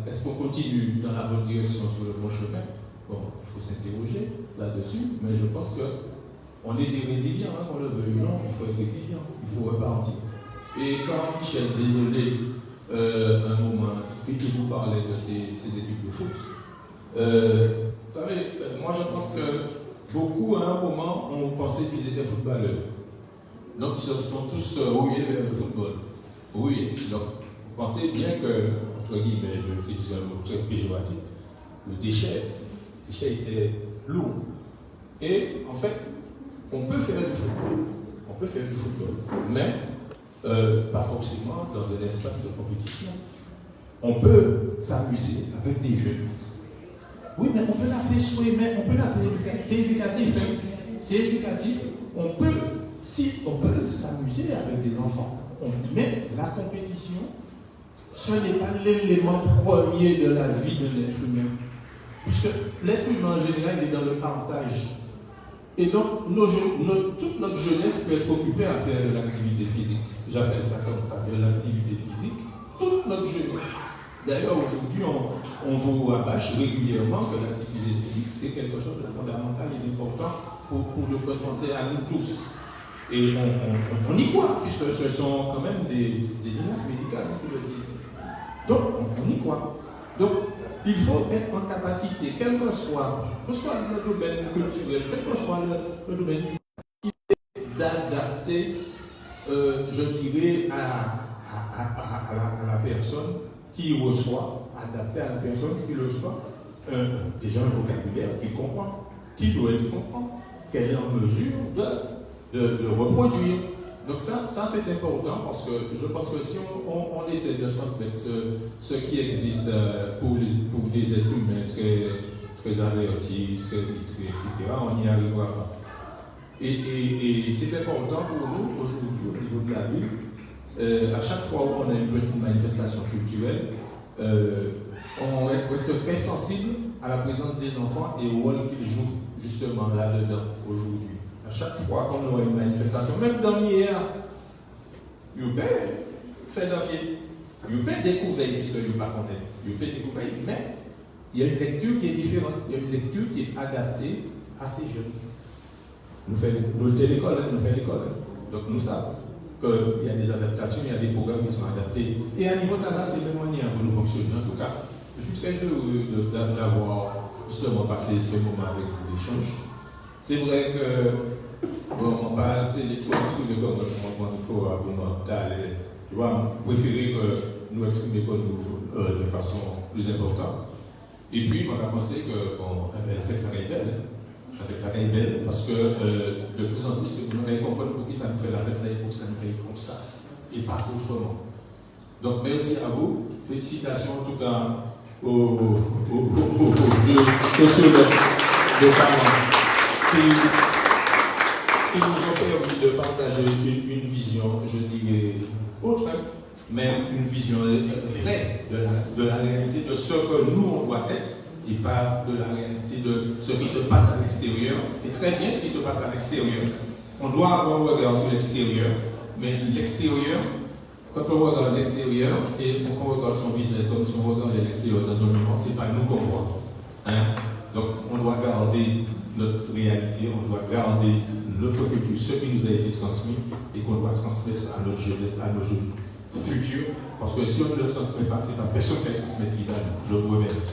Est-ce qu'on continue dans la bonne direction sur le bon chemin? Bon, il faut s'interroger là-dessus, mais je pense qu'on est des résilients, hein, qu'on le veuille ou non, il faut être résilient, il faut repartir. Et quand Michel, désolé, un moment, il vous parlait de ces équipes de foot, vous savez, moi je pense que beaucoup, à un moment, ont pensé qu'ils étaient footballeurs. Donc, ils se sont tous rouillés vers le football. Oui, donc, vous pensez bien que, entre guillemets, je vais utiliser un mot très péjoratif, le déchet était lourd. Et, en fait, on peut faire du football. Mais, pas forcément dans un espace de compétition. On peut s'amuser avec des jeunes. Oui, mais on peut l'appeler souhait, mais on peut l'appeler éducatif. C'est éducatif, hein? C'est éducatif. On peut s'amuser avec des enfants. Mais la compétition, ce n'est pas l'élément premier de la vie de l'être humain. Puisque l'être humain en général est dans le partage. Et donc, toute notre jeunesse peut être occupée à faire de l'activité physique. J'appelle ça comme ça, de l'activité physique. Toute notre jeunesse. D'ailleurs, aujourd'hui, on vous rabâche régulièrement que l'activité physique, c'est quelque chose de fondamental et d'important pour notre santé à nous tous. Et on y croit, puisque ce sont quand même des évidences médicales qui le disent. Donc, on y croit. Donc, il faut être en capacité, quel que soit le domaine culturel, quel que soit le domaine d'adapter, je dirais, à la personne qui reçoit, adapter à la personne qui reçoit, déjà un vocabulaire qui comprend, qui doit être comprend, qu'elle est en mesure de reproduire. Donc ça c'est important parce que je pense que si on essaie de transmettre ce qui existe pour des êtres humains très avertis, très vitrés, etc., on n'y arrivera pas. Et c'est important pour nous aujourd'hui au niveau de la ville. À chaque fois où on a une manifestation culturelle, on reste très sensible à la présence des enfants et au rôle qu'ils jouent justement là-dedans aujourd'hui. À chaque fois qu'on aura une manifestation, même dans l'hier, vous pouvez faire dans l'hier, vous pouvez découvrir, puisque vous ne connaissez pas, vous pouvez découvrir, mais il y a une lecture qui est différente, il y a une lecture qui est adaptée à ces jeunes. Nous faisons l'école, donc nous savons qu'il y a des adaptations, il y a des programmes qui sont adaptés. Et à niveau talent, c'est la même manière que nous fonctionnons. En tout cas, je suis très heureux d'avoir justement passé ce moment avec vous d'échange. C'est vrai que, on parle de tout exprimer comme Monaco a commenté, je vais préférer que nous exprimions de façon plus importante. Et puis, on a pensé que la fête est belle. Avec la belle, parce que de plus en plus, vous allez comprendre pour qui ça nous fait la fête là et pour qui ça nous fait comme ça, et pas autrement. Donc, merci à vous. Félicitations en tout cas aux deux sociologues de parents qui nous ont permis de partager une vision, je dirais, autre, mais une vision vraie de la réalité, de ce que nous, on doit être, et pas de la réalité de ce qui se passe à l'extérieur. C'est très bien ce qui se passe à l'extérieur. On doit avoir un regard sur l'extérieur, mais l'extérieur, quand on regarde l'extérieur et qu'on regarde son business comme si on regardait l'extérieur dans un moment, c'est pas nous qu'on voit. Hein? Donc on doit garder notre réalité, on doit garder notre culture, ce qui nous a été transmis et qu'on doit transmettre à notre jeunesse, à nos jeunes futurs. Parce que si on ne le transmet pas, c'est pas personne qui le transmet. Je vous remercie.